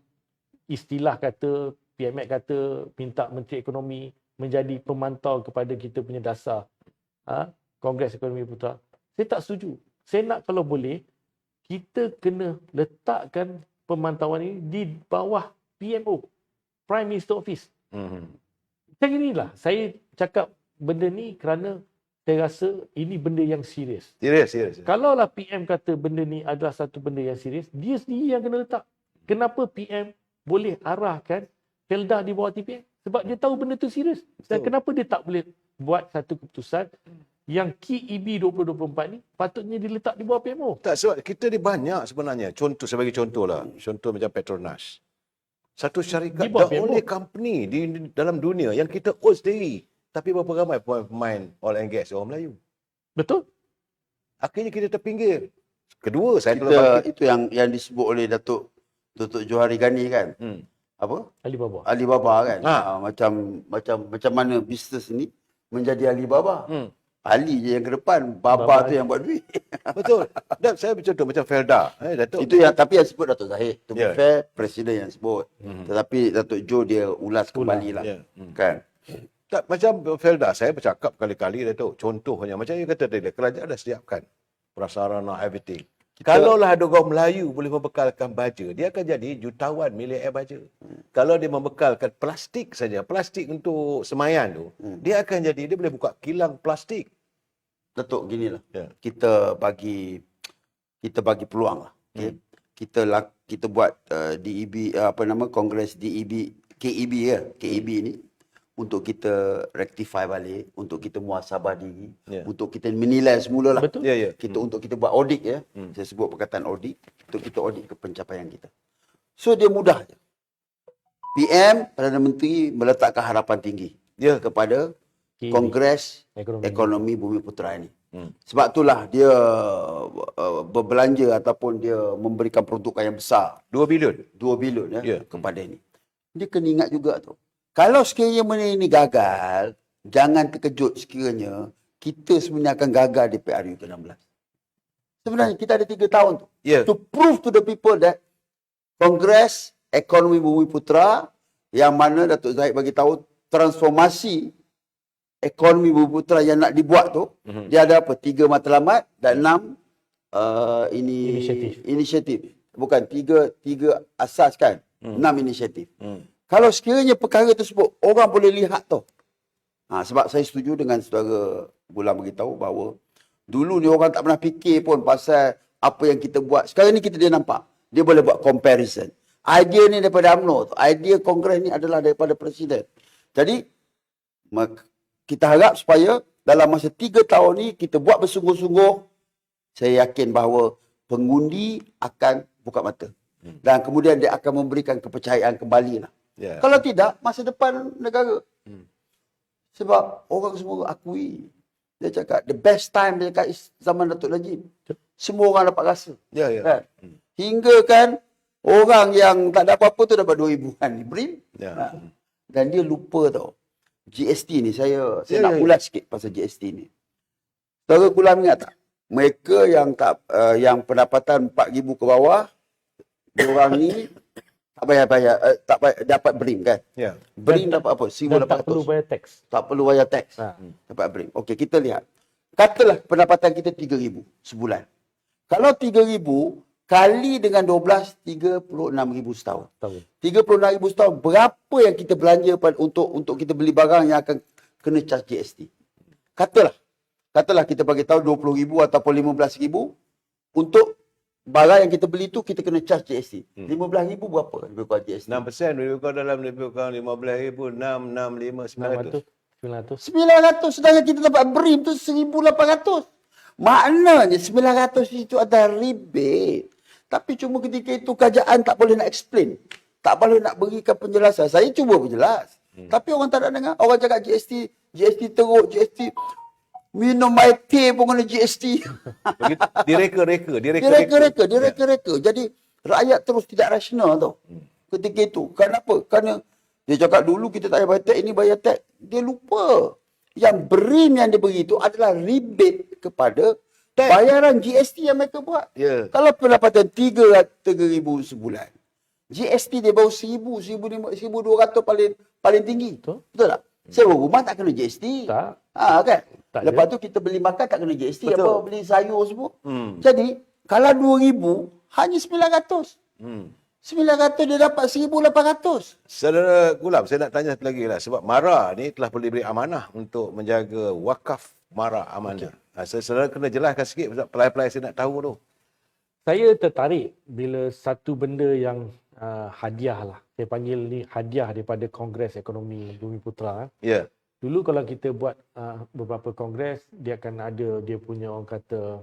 istilah kata, PMX kata minta Menteri Ekonomi menjadi pemantau kepada kita punya dasar Kongres Ekonomi Putra. Saya tak setuju. Saya nak kalau boleh, kita kena letakkan pemantauan ini di bawah PMO, Prime Minister Office. Macam inilah, saya cakap benda ni kerana saya rasa ini benda yang serius. Serius. Kalaulah PM kata benda ni adalah satu benda yang serius, dia sendiri yang kena letak. Kenapa PM boleh arahkan Felda di bawah TPM? Sebab dia tahu benda tu serius. Dan kenapa dia tak boleh buat satu keputusan yang KEB 2024 ni patutnya diletak di bawah PMO? Tak, sebab kita ni banyak sebenarnya. Contoh, sebagai contoh lah. Contoh macam Petronas. Satu syarikat, Di bawah the PMO. only company di dalam dunia yang kita own sendiri. Tapi berapa ramai pemain oil and gas orang Melayu. Betul? Akhirnya kita terpinggir. Kedua, saya kalau bagi... Itu yang disebut oleh Datuk Johari Ghani kan. Apa? Alibaba. Alibaba kan. Macam mana bisnes ni menjadi Alibaba. Ali je yang ke depan, Baba tu yang buat duit. Betul. Dan saya bercontoh macam Felda. Datuk. Itu yang tapi yang sebut Datuk Zahid. To be Yeah. fair, Presiden yang sebut. Tetapi Datuk Jo dia ulas kembali lah. Yeah. Kan? Tak, macam Felda, saya bercakap kali-kali, Datuk. Contohnya, macam yang kata tadi, kerajaan dah siapkan prasarana, everything. Kalaulah ada orang Melayu boleh membekalkan baja, dia akan jadi jutawan miliar baja. Kalau dia membekalkan plastik saja, plastik untuk semayan tu, dia akan jadi, dia boleh buka kilang plastik. Datuk ginilah. Ya. Kita bagi peluang lah. Okay? Kita buat DEB Kongres DEB KEB ya. KEB ni untuk kita rectify balik, untuk kita muhasabah diri, untuk kita menilai semula lah. Betul. Ya. Untuk kita buat audit ya. Saya sebut perkataan audit, untuk kita audit ke pencapaian kita. So dia mudah je. PM, Perdana Menteri meletakkan harapan tinggi kepada Kongres Ekonomi Bumi Putra ini. Sebab itulah dia berbelanja ataupun dia memberikan peruntukan yang besar. 2 bilion. 2 bilion kepada ini. Dia kena ingat juga tu. Kalau sekiranya benda ini gagal, jangan terkejut sekiranya kita sebenarnya akan gagal di PRU ke-16. Sebenarnya kita ada 3 tahun tu. To prove to the people that Kongres Ekonomi Bumi Putra yang mana Datuk Zahid bagi tahu transformasi ekonomi Bumi Putra yang nak dibuat tu, dia ada apa? 3 matlamat dan 6 inisiatif. Bukan 3 asas kan? 6 inisiatif. Kalau sekiranya perkara tersebut orang boleh lihat tu. Sebab saya setuju dengan saudara Gulam beritahu bahawa dulu ni orang tak pernah fikir pun pasal apa yang kita buat. Sekarang ni dia nampak. Dia boleh buat comparison. Idea ni daripada UMNO. Idea Kongres ni adalah daripada Presiden. Jadi kita harap supaya dalam masa 3 tahun ni kita buat bersungguh-sungguh. Saya yakin bahawa pengundi akan buka mata. Dan kemudian dia akan memberikan kepercayaan kembali lah. Kalau tidak, masa depan negara. Sebab orang semua akui. Dia cakap, the best time dia cakap is zaman Datuk Najib. Semua orang dapat rasa. Kan? Hingga kan, orang yang tak ada apa-apa tu dapat 2,000-an BRIM. Dan dia lupa tau. GST ni, saya nak ulas sikit pasal GST ni. Saudara Gulam ingat tak? Mereka yang pendapatan 4,000 ke bawah, diorang ni tak bayar, dapat BRIM kan? BRIM dapat apa? 1,800. Tak perlu bayar teks. Tak perlu bayar teks. Dapat BRIM. Okey, kita lihat. Katalah pendapatan kita 3,000 sebulan. Kalau 3,000 kali dengan 12, 36,000 setahun. 36,000 setahun, berapa yang kita belanja untuk kita beli barang yang akan kena charge GST? Katalah kita bagi tahu 20,000 ataupun 15,000 untuk barang yang kita beli tu kita kena charge GST. 15,000 berapa lebih kurang GST? 6% lebih kurang dalam lebih kurang 15,000, 665, 900. 900 sedangkan kita dapat BRIM tu 1,800. Maknanya 900 itu ada rebate. Tapi cuma ketika itu kerajaan tak boleh nak explain. Tak boleh nak berikan penjelasan. Saya cuba berjelas. Tapi orang tak nak dengar. Orang cakap GST teruk, GST. Minum air teh pun kena GST. Direka-reka. Jadi rakyat terus tidak rasional tau. Ketika itu. Kenapa? Kerana dia cakap dulu kita tak payah bayar tax, ini bayar tax. Dia lupa. Yang BRIM yang dia beri itu adalah rebate kepada bayaran GST yang mereka buat. Kalau pendapatan 3,000 sebulan, GST dia baru 1,000, 1,200 paling tinggi. Betul tak? Sewa rumah tak kena GST. Tak. Kan? Tak Lepas ada. tu kita beli makan tak kena GST. Betul. Apa beli sayur semua. Jadi kalau 2,000 hanya 900. 900 dia dapat 1,800. Saudara Gulam, saya nak tanya satu lagi lah. Sebab MARA ni telah diberi amanah untuk menjaga wakaf MARA amanah. Saudara kena jelaskan sikit sebab pelai-pelai saya nak tahu tu. Saya tertarik bila satu benda yang hadiah lah. Saya panggil ni hadiah daripada Kongres Ekonomi Bumi Putra. Ya. Dulu kalau kita buat beberapa kongres, dia akan ada dia punya orang kata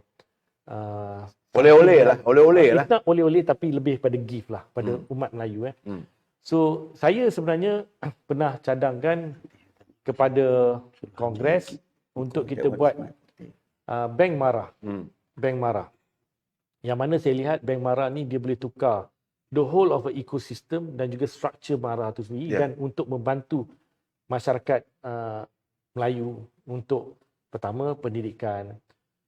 Oleh-oleh lah. Oleh-oleh lah. It's not oleh-oleh tapi lebih pada gift lah pada umat Melayu. So saya sebenarnya pernah cadangkan kepada kongres untuk kita buat Bank MARA. Bank MARA. Yang mana saya lihat Bank MARA ni dia boleh tukar the whole of a ecosystem dan juga structure MARA tu sendiri dan untuk membantu masyarakat Melayu untuk pertama pendidikan,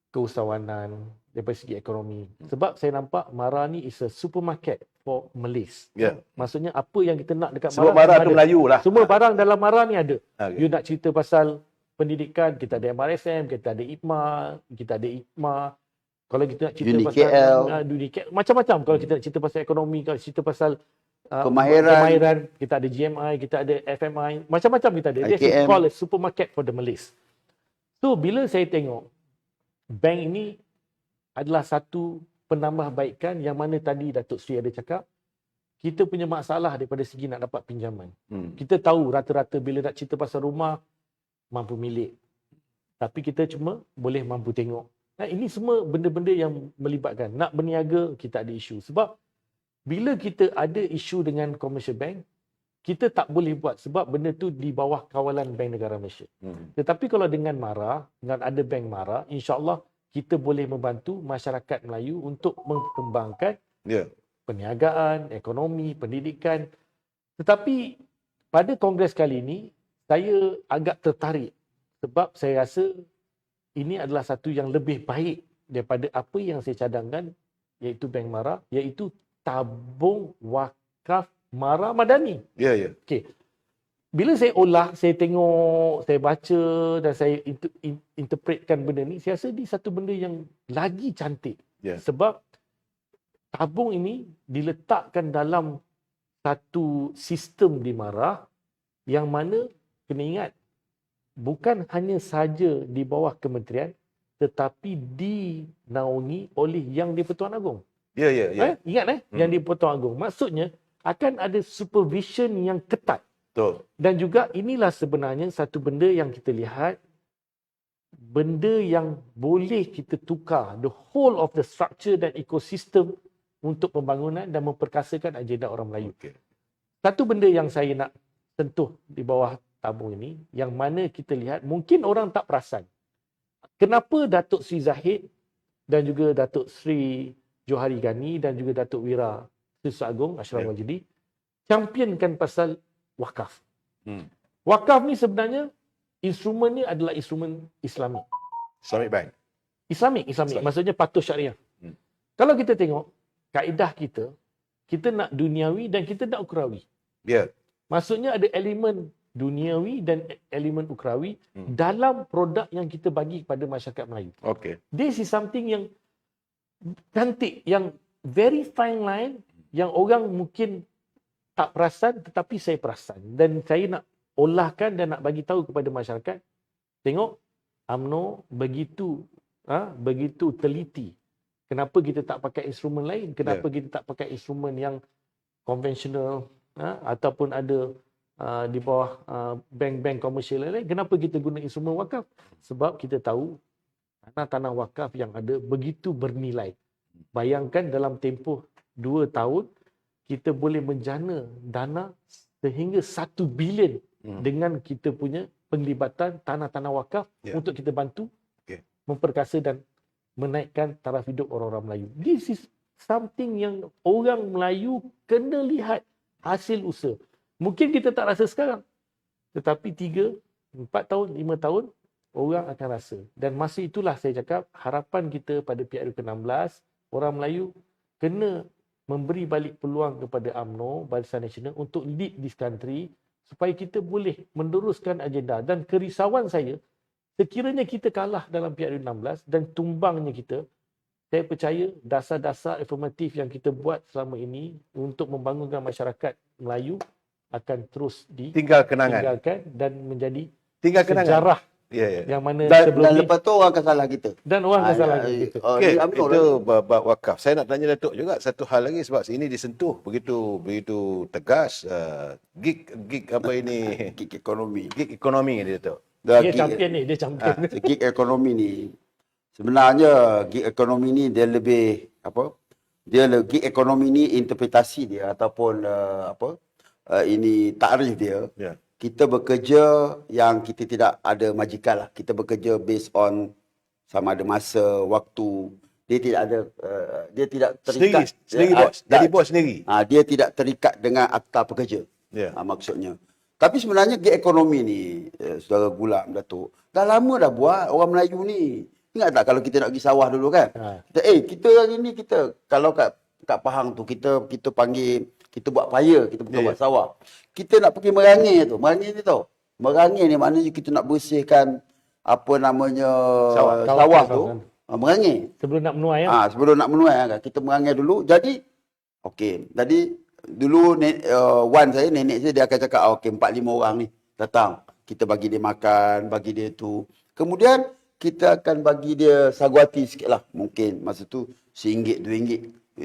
keusahawanan daripada segi ekonomi. Sebab saya nampak MARA ni is a supermarket for Malays. Maksudnya apa yang kita nak dekat Sebab MARA MARA tu Melayu lah. semua barang dalam MARA ni ada. Okay. You nak cerita pasal pendidikan, kita ada MRSM, kita ada IPMA, kita ada IKMA. Kalau kita nak cerita Uni pasal KL. Uni KL, macam-macam. Kalau kita nak cerita pasal ekonomi, kalau cerita pasal Kemahiran. kita ada GMI, kita ada FMI, macam-macam kita ada. This is IKM. called a supermarket for the Malays. So bila saya tengok bank ini adalah satu penambahbaikan yang mana tadi Datuk Seri ada cakap, kita punya masalah daripada segi nak dapat pinjaman. Kita tahu rata-rata bila nak cerita pasal rumah, mampu milik. Tapi kita cuma boleh mampu tengok. Nah, ini semua benda-benda yang melibatkan. Nak berniaga, kita ada isu. Sebab bila kita ada isu dengan commercial bank, kita tak boleh buat sebab benda tu di bawah kawalan Bank Negara Malaysia. Tetapi kalau dengan MARA, dengan ada Bank MARA, insya-Allah kita boleh membantu masyarakat Melayu untuk mengembangkan perniagaan, ekonomi, pendidikan. Tetapi pada kongres kali ini, saya agak tertarik sebab saya rasa ini adalah satu yang lebih baik daripada apa yang saya cadangkan, iaitu Bank MARA, iaitu tabung wakaf MARA Madani. Ya. Okey. Bila saya olah, saya tengok, saya baca dan saya interpretkan benda ni, saya rasa ini satu benda yang lagi cantik. Sebab tabung ini diletakkan dalam satu sistem di MARA yang mana kena ingat bukan hanya saja di bawah kementerian tetapi dinaungi oleh Yang di-Pertuan Agong. Ya. Ingat Yang di-Pertuan Agong. Maksudnya akan ada supervision yang ketat. Betul. Dan juga inilah sebenarnya satu benda yang kita lihat, benda yang boleh kita tukar the whole of the structure dan ekosistem untuk pembangunan dan memperkasakan agenda orang Melayu. Satu benda yang saya nak sentuh di bawah tabung ini, yang mana kita lihat mungkin orang tak perasan. Kenapa Datuk Seri Zahid dan juga Datuk Seri Johari Ghani dan juga Datuk Wira Sri Agung Ashraf Majidi championkan pasal wakaf. Wakaf ni sebenarnya instrumen ni adalah instrumen Islamic. Islamic Bank. Islamic. Maksudnya patuh syariah. Kalau kita tengok kaedah kita nak duniawi dan kita nak ukrawi. Maksudnya ada elemen duniawi dan elemen ukrawi dalam produk yang kita bagi kepada masyarakat Melayu. This is something yang cantik, yang very fine line yang orang mungkin tak perasan tetapi saya perasan. Dan saya nak olahkan dan nak bagi tahu kepada masyarakat, tengok UMNO begitu teliti. Kenapa kita tak pakai instrumen lain? Kenapa kita tak pakai instrumen yang konvensional ataupun ada di bawah bank-bank komersial lain? Kenapa kita guna instrumen wakaf? Sebab kita tahu tanah-tanah wakaf yang ada begitu bernilai. Bayangkan dalam tempoh 2 tahun kita boleh menjana dana sehingga 1 bilion dengan kita punya penglibatan tanah-tanah wakaf untuk kita bantu memperkasa dan menaikkan taraf hidup orang-orang Melayu. This is something yang orang Melayu kena lihat hasil usaha. Mungkin kita tak rasa sekarang, tetapi 3, 4 tahun, 5 tahun orang akan rasa. Dan masa itulah saya cakap harapan kita pada PRU ke-16, orang Melayu kena memberi balik peluang kepada UMNO, Barisan Nasional untuk lead this country supaya kita boleh meneruskan agenda. Dan kerisauan saya Sekiranya kita kalah dalam PRU16 dan tumbangnya kita, saya percaya dasar-dasar informatif yang kita buat selama ini untuk membangunkan masyarakat Melayu akan terus Tinggal kenangan. ditinggalkan dan menjadi Tinggal kenangan. sejarah Ya, ya. yang mana Dan sebelum ni lepas tu orang akan salah kita. dan orang akan salah kita. Okey, Ni ambil itu orang. bab wakaf. Saya nak tanya Datuk juga satu hal lagi sebab ini disentuh begitu tegas gig apa ini Gig ekonomi. gig ekonomi ni Datuk. Dia champion ni, dia champion. Gig ekonomi ni sebenarnya gig ekonomi ni dia lebih apa? Gig ekonomi ni interpretasi dia ataupun ini takrif dia. Ya. Kita bekerja yang kita tidak ada majikan lah. Kita bekerja based on sama ada masa, waktu. Dia tidak ada dia tidak terikat Sendiri bos. Jadi bos sendiri. dia tidak terikat dengan akta pekerja. Ya. Maksudnya. Tapi sebenarnya gig ekonomi ni, Saudara Gulam, Datuk, dah lama dah buat orang Melayu ni. Ingat tak kalau kita nak pergi sawah dulu kan? Kita hari ni kita kalau kat Pahang tu kita panggil, kita buat paya, kita bukan buat sawah. Kita nak pergi merangir tu. Merangir ni tau. Merangir ni maknanya kita nak bersihkan apa namanya sawah tu. Merangir. Sebelum nak menuai kan. Sebelum nak menuai kan. Kita merangir dulu. Jadi dulu wan saya, nenek saya, dia akan cakap, okey 4-5 orang ni datang. Kita bagi dia makan, bagi dia tu. Kemudian kita akan bagi dia saguati sikit lah. Mungkin masa tu RM1, RM2.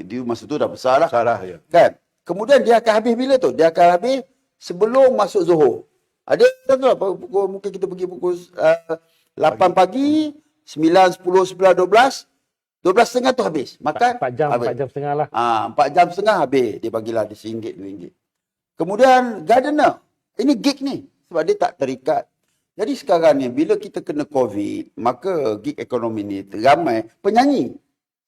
Dia masa tu dah besar lah. Salah ya. Kan? Kemudian dia akan habis bila tu? Dia akan habis sebelum masuk Zuhur. Ada mungkin kita pergi pukul 8 pagi, 9, 10, 11, 12. 12.30 tu habis. Makan 4 jam, habis. 4 jam setengah lah. 4 jam setengah habis. Dia bagilah dia RM1, RM2. Kemudian gardener. Ini gig ni. Sebab dia tak terikat. Jadi sekarang ni bila kita kena COVID, maka gig ekonomi ni ramai penyanyi.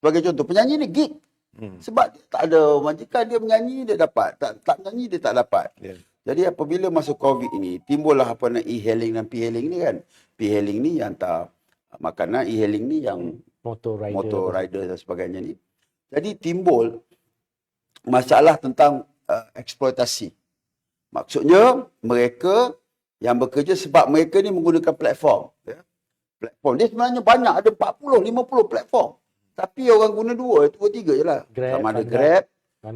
Sebagai contoh, penyanyi ni gig. Sebab dia tak ada majikan, dia menyanyi dia dapat. Tak menyanyi dia tak dapat. Yeah. Jadi apabila masuk COVID ini, timbullah apa nak e-hailing dan p-hailing ni kan. P-hailing ni yang hantar makanan, e-hailing ni yang motor rider dan sebagainya ni. Jadi timbul masalah tentang eksploitasi. Maksudnya mereka yang bekerja sebab mereka ni menggunakan platform. Ya. Platform dia sebenarnya banyak, ada 40, 50 platform. Tapi orang guna 2, 3 je lah. Grab, sama ada Panda, Grab,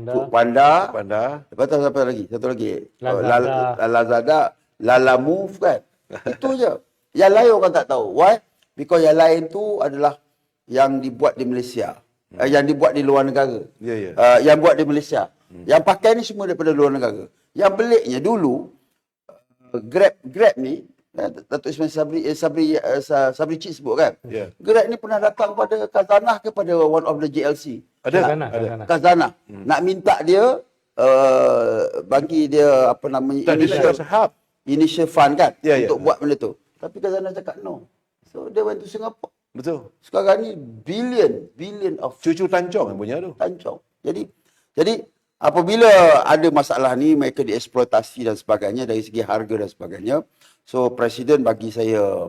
Foodpanda, Panda. lepas tu satu lagi. Lazada. Lazada, Lalamove kan. Itu je. Yang lain orang tak tahu. Why? Because yang lain tu adalah yang dibuat di Malaysia. Yang dibuat di luar negara. Ya. Yang buat di Malaysia. Yang pakai ni semua daripada luar negara. Yang peliknya dulu, Grab ni, Datuk Ismail Sabri Cik sebut kan. Ya. Grab ni pernah datang pada Khazanah kepada one of the JLC. Ada. Khazanah. Nak minta dia bagi dia apa namanya initial fund kan untuk buat benda tu. Tapi Khazanah cakap no. So dia went to Singapore. Betul. Sekarang ni billion of Cucu tancong yang punya tu. tancong. Jadi apabila ada masalah ni, mereka dieksploitasi dan sebagainya dari segi harga dan sebagainya. So Presiden bagi saya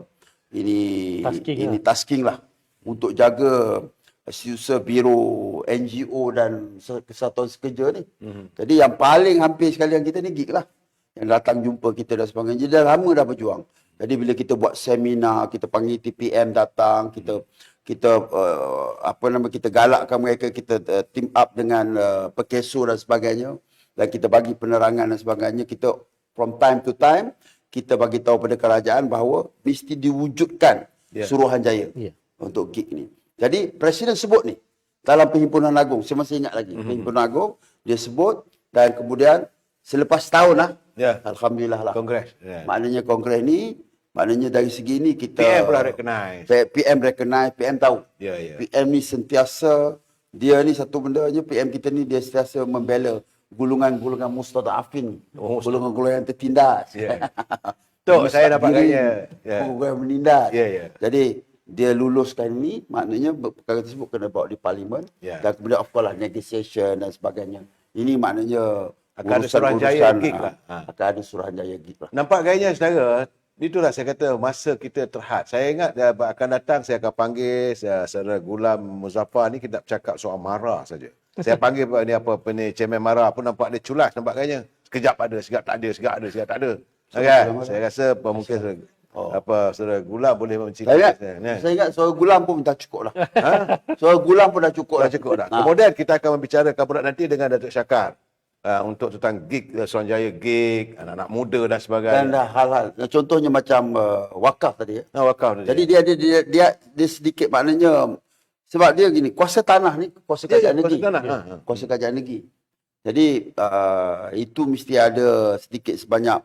ini tasking lah untuk jaga usaha biro, NGO dan kesatuan sekerja ni. Jadi yang paling hampir sekalian kita ni gig lah. Yang datang jumpa kita dan sebagainya. Jadi dah lama dah berjuang. Jadi bila kita buat seminar, kita panggil TPM datang, kita kita galakkan mereka, kita team up dengan Perkeso dan sebagainya, dan kita bagi penerangan dan sebagainya. Kita from time to time kita bagi tahu pada kerajaan bahawa mesti diwujudkan Suruhanjaya untuk gig ni. Jadi Presiden sebut ni dalam Perhimpunan Agung, saya masih ingat lagi, Perhimpunan Agung dia sebut, dan kemudian selepas tahun lah, alhamdulillah lah. Kongres. Maknanya kongres ni, maknanya dari segi ni kita PM pula recognize. PM recognize, PM tahu. Ya. PM ni sentiasa, dia ni satu benda je, PM kita ni dia sentiasa membela golongan-golongan mustadafin, golongan-golongan yang tertindas. Tok, saya dapat gaya. Golongan menindas. Ya. Jadi dia luluskan ni, maknanya perkara tersebut kena bawa di parlimen, dan kemudian of course lah negotiation dan sebagainya. Ini maknanya akan ada Suruhanjaya gig lah. Akan ada Suruhanjaya gig lah. Nampak gayanya saudara. Itulah saya kata masa kita terhad. Saya ingat akan datang saya akan panggil Saudara Gulam Muzaffar ni, kita bercakap soal MARA saja. Saya panggil ni Chairman MARA pun nampak dia culas, nampak gayanya. Sekejap ada, sekejap tak ada, sekejap ada, sekejap tak ada. Kan? Saya rasa mungkin apa saudara Gulam boleh mencipta. Saya ingat suara Gulam pun dah cukup lah. Suara Gulam pun dah cukup Dah cukup dah. Kemudian kita akan membicarakan pula nanti dengan Datuk Syakar untuk tentang gig Suruhanjaya, gig anak-anak muda dan sebagainya. Dan dah hal-hal. Contohnya macam wakaf tadi. Wakaf tadi. Jadi dia sedikit maknanya sebab dia gini, kuasa tanah ni kuasa kerajaan negeri. Kuasa kerajaan negeri. Jadi itu mesti ada sedikit sebanyak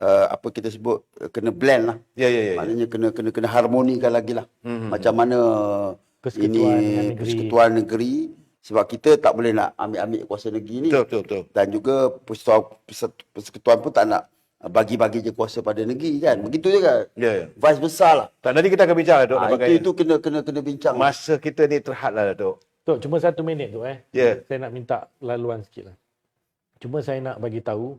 apa kita sebut kena blend lah. Ya. Maknanya kena harmonikan lagi lah. Macam mana persekutuan negeri. Sebab kita tak boleh nak ambil kuasa negeri ni. Betul. Dan juga persekutuan pun tak nak bagi-bagi je kuasa pada negeri kan. Begitu je kan. Ya. Vice besar lah. Tak, nanti kita akan bincang Datuk. Itu kena bincang. Masa kita ni terhad lah Datuk. Tok, cuma 1 minit tu Ya. Saya nak minta laluan sikit lah. Cuma saya nak bagi tahu,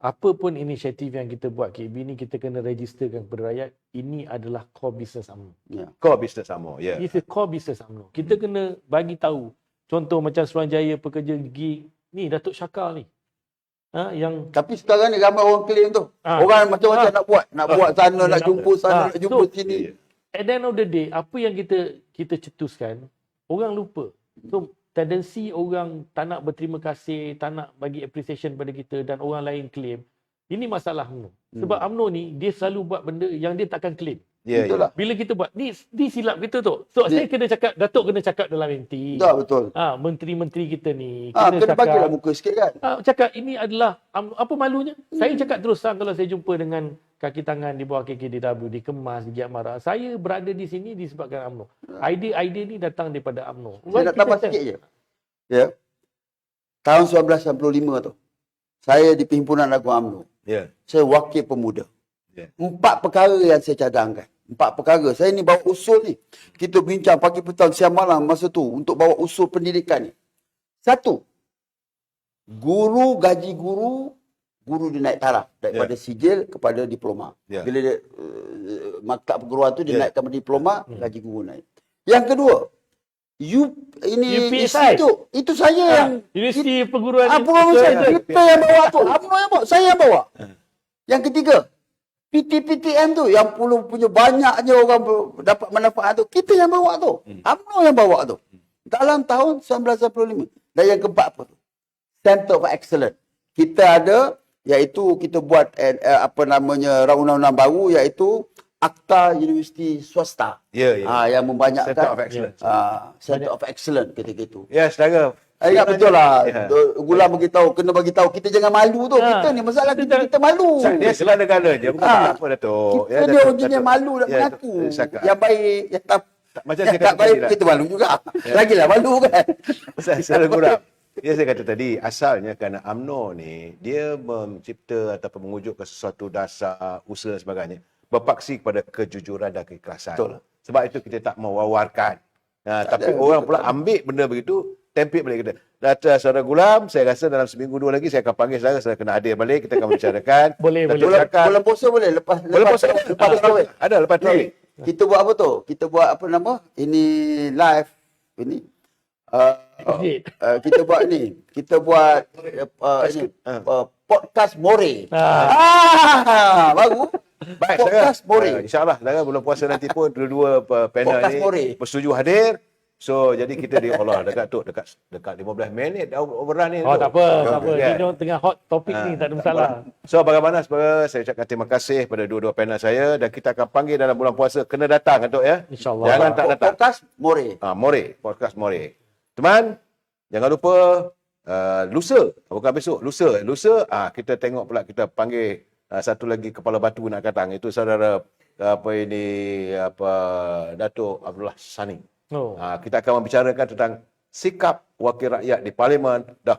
apa pun inisiatif yang kita buat KB ni, kita kena registerkan kepada rakyat. Ini adalah core business UMNO. Core business UMNO. Ya. It's a core business UMNO. Kita kena bagi tahu. Contoh macam Suruhanjaya, pekerja gig. Ni Datuk Syakar ni. Yang Tapi sekarang ni ramai orang claim tu. Orang macam-macam nak buat. Nak buat sana, nak jumpa sana, nak jumpa sini. At the end of the day, apa yang kita cetuskan, orang lupa. So, tendensi orang tak nak berterima kasih, tak nak bagi appreciation pada kita dan orang lain claim. Ini masalah UMNO. Sebab UMNO ni, dia selalu buat benda yang dia takkan claim. Ya. Bila kita buat, ni silap kita tu. So, saya kena cakap, Datuk kena cakap dalam MT. Betul. Menteri-menteri kita ni. Kena bagilah muka sikit kan. Cakap, ini adalah, apa malunya? Saya cakap terus terang kalau saya jumpa dengan kaki tangan di bawah KKDW, dikemas, Giat Mara. Saya berada di sini disebabkan UMNO. Idea ni datang daripada UMNO. Saya nak tambah sikit je. Ya. Tahun 1995 tu, saya di Perhimpunan Agung UMNO. Ya. Saya wakil pemuda. Ya. 4 perkara yang saya cadangkan. 4 perkara. Saya ni bawa usul ni. Kita bincang pagi petang siang malam masa tu untuk bawa usul pendidikan ni. 1. Gaji guru dinaik taraf daripada sijil kepada diploma. Bila dia maktab perguruan tu dia naikkan kepada diploma, gaji guru naik. Yang kedua, UPSI. Itu saya yang Universiti Perguruan kita yang bawa tu. UMNO yang bawa, saya yang bawa. Yang ketiga, PTPTN tu yang punya banyaknya orang dapat manfaat tu, kita yang bawa tu. UMNO yang bawa tu. Dalam tahun 1995. Dan yang keempat apa tu? Center of Excellence. Kita ada, iaitu kita buat undang-undang baru, iaitu Akta Universiti Swasta. Yang membanyakkan Center of Excellence. Center of Excellence ketika itu. Ya, saudara. Ingat betul lah. Gulam kena bagi tahu kita jangan malu tu. Kita ni masalah kita malu. Dia selada-gala je. Bukan apa Datuk. Kita dia orang malu nak mengaku. Yang baik, yang macam yang tak baik kita malu juga. Lagilah malu kan. Saudara Gulam. Ya, saya kata tadi, asalnya kerana UMNO ni, dia mencipta ataupun mewujudkan sesuatu dasar, usaha dan sebagainya, berpaksi kepada kejujuran dan keikhlasan. Betul. Sebab itu kita tak mewawarkan. Tapi orang pula ambil benda begitu, tempik balik kita. Datuk Saudara Gulam, saya rasa dalam seminggu 2 lagi saya akan panggil saudara kena hadir balik, kita akan bicarakan. Boleh. Bulan puasa boleh? Lepas tarawih. Ada lepas tarawih. Kita buat apa tu? Kita buat apa nama? Ini live. Ini. Kita buat ni. Kita buat podcast More. Baru. Baik, podcast More. InsyaAllah, bulan puasa nanti pun dua-dua panel Podcast ni More. bersetuju hadir. So, jadi kita di Allah dekat 15 minit dah overrun ni. Tak apa. Kan? Ini tengah hot topik ni, tak ada masalah. So, bagaimana saudara, saya ucapkan terima kasih pada dua-dua panel saya dan kita akan panggil dalam bulan puasa. Kena datang, Datuk ya. InsyaAllah. Jangan tak datang. Podcast More. Podcast More. Teman, jangan lupa lusa, bukan besok, lusa kita tengok pula, kita panggil satu lagi kepala batu nak datang, itu saudara Datuk Abdullah Sani. Kita akan membicarakan tentang sikap wakil rakyat di parlimen, dah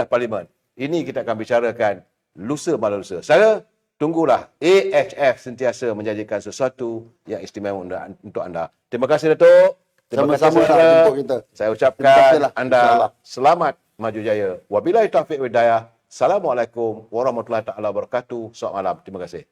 parlimen. Ini kita akan bicarakan lusa malam lusa. Saya tunggulah, AHF sentiasa menjanjikan sesuatu yang istimewa untuk anda. Terima kasih Datuk. Terima kasih saudara. Saya ucapkan anda selamat maju jaya. Wabillahi taufiq wal hidayah. Assalamualaikum warahmatullahi taala wabarakatuh. Selamat malam. Terima kasih.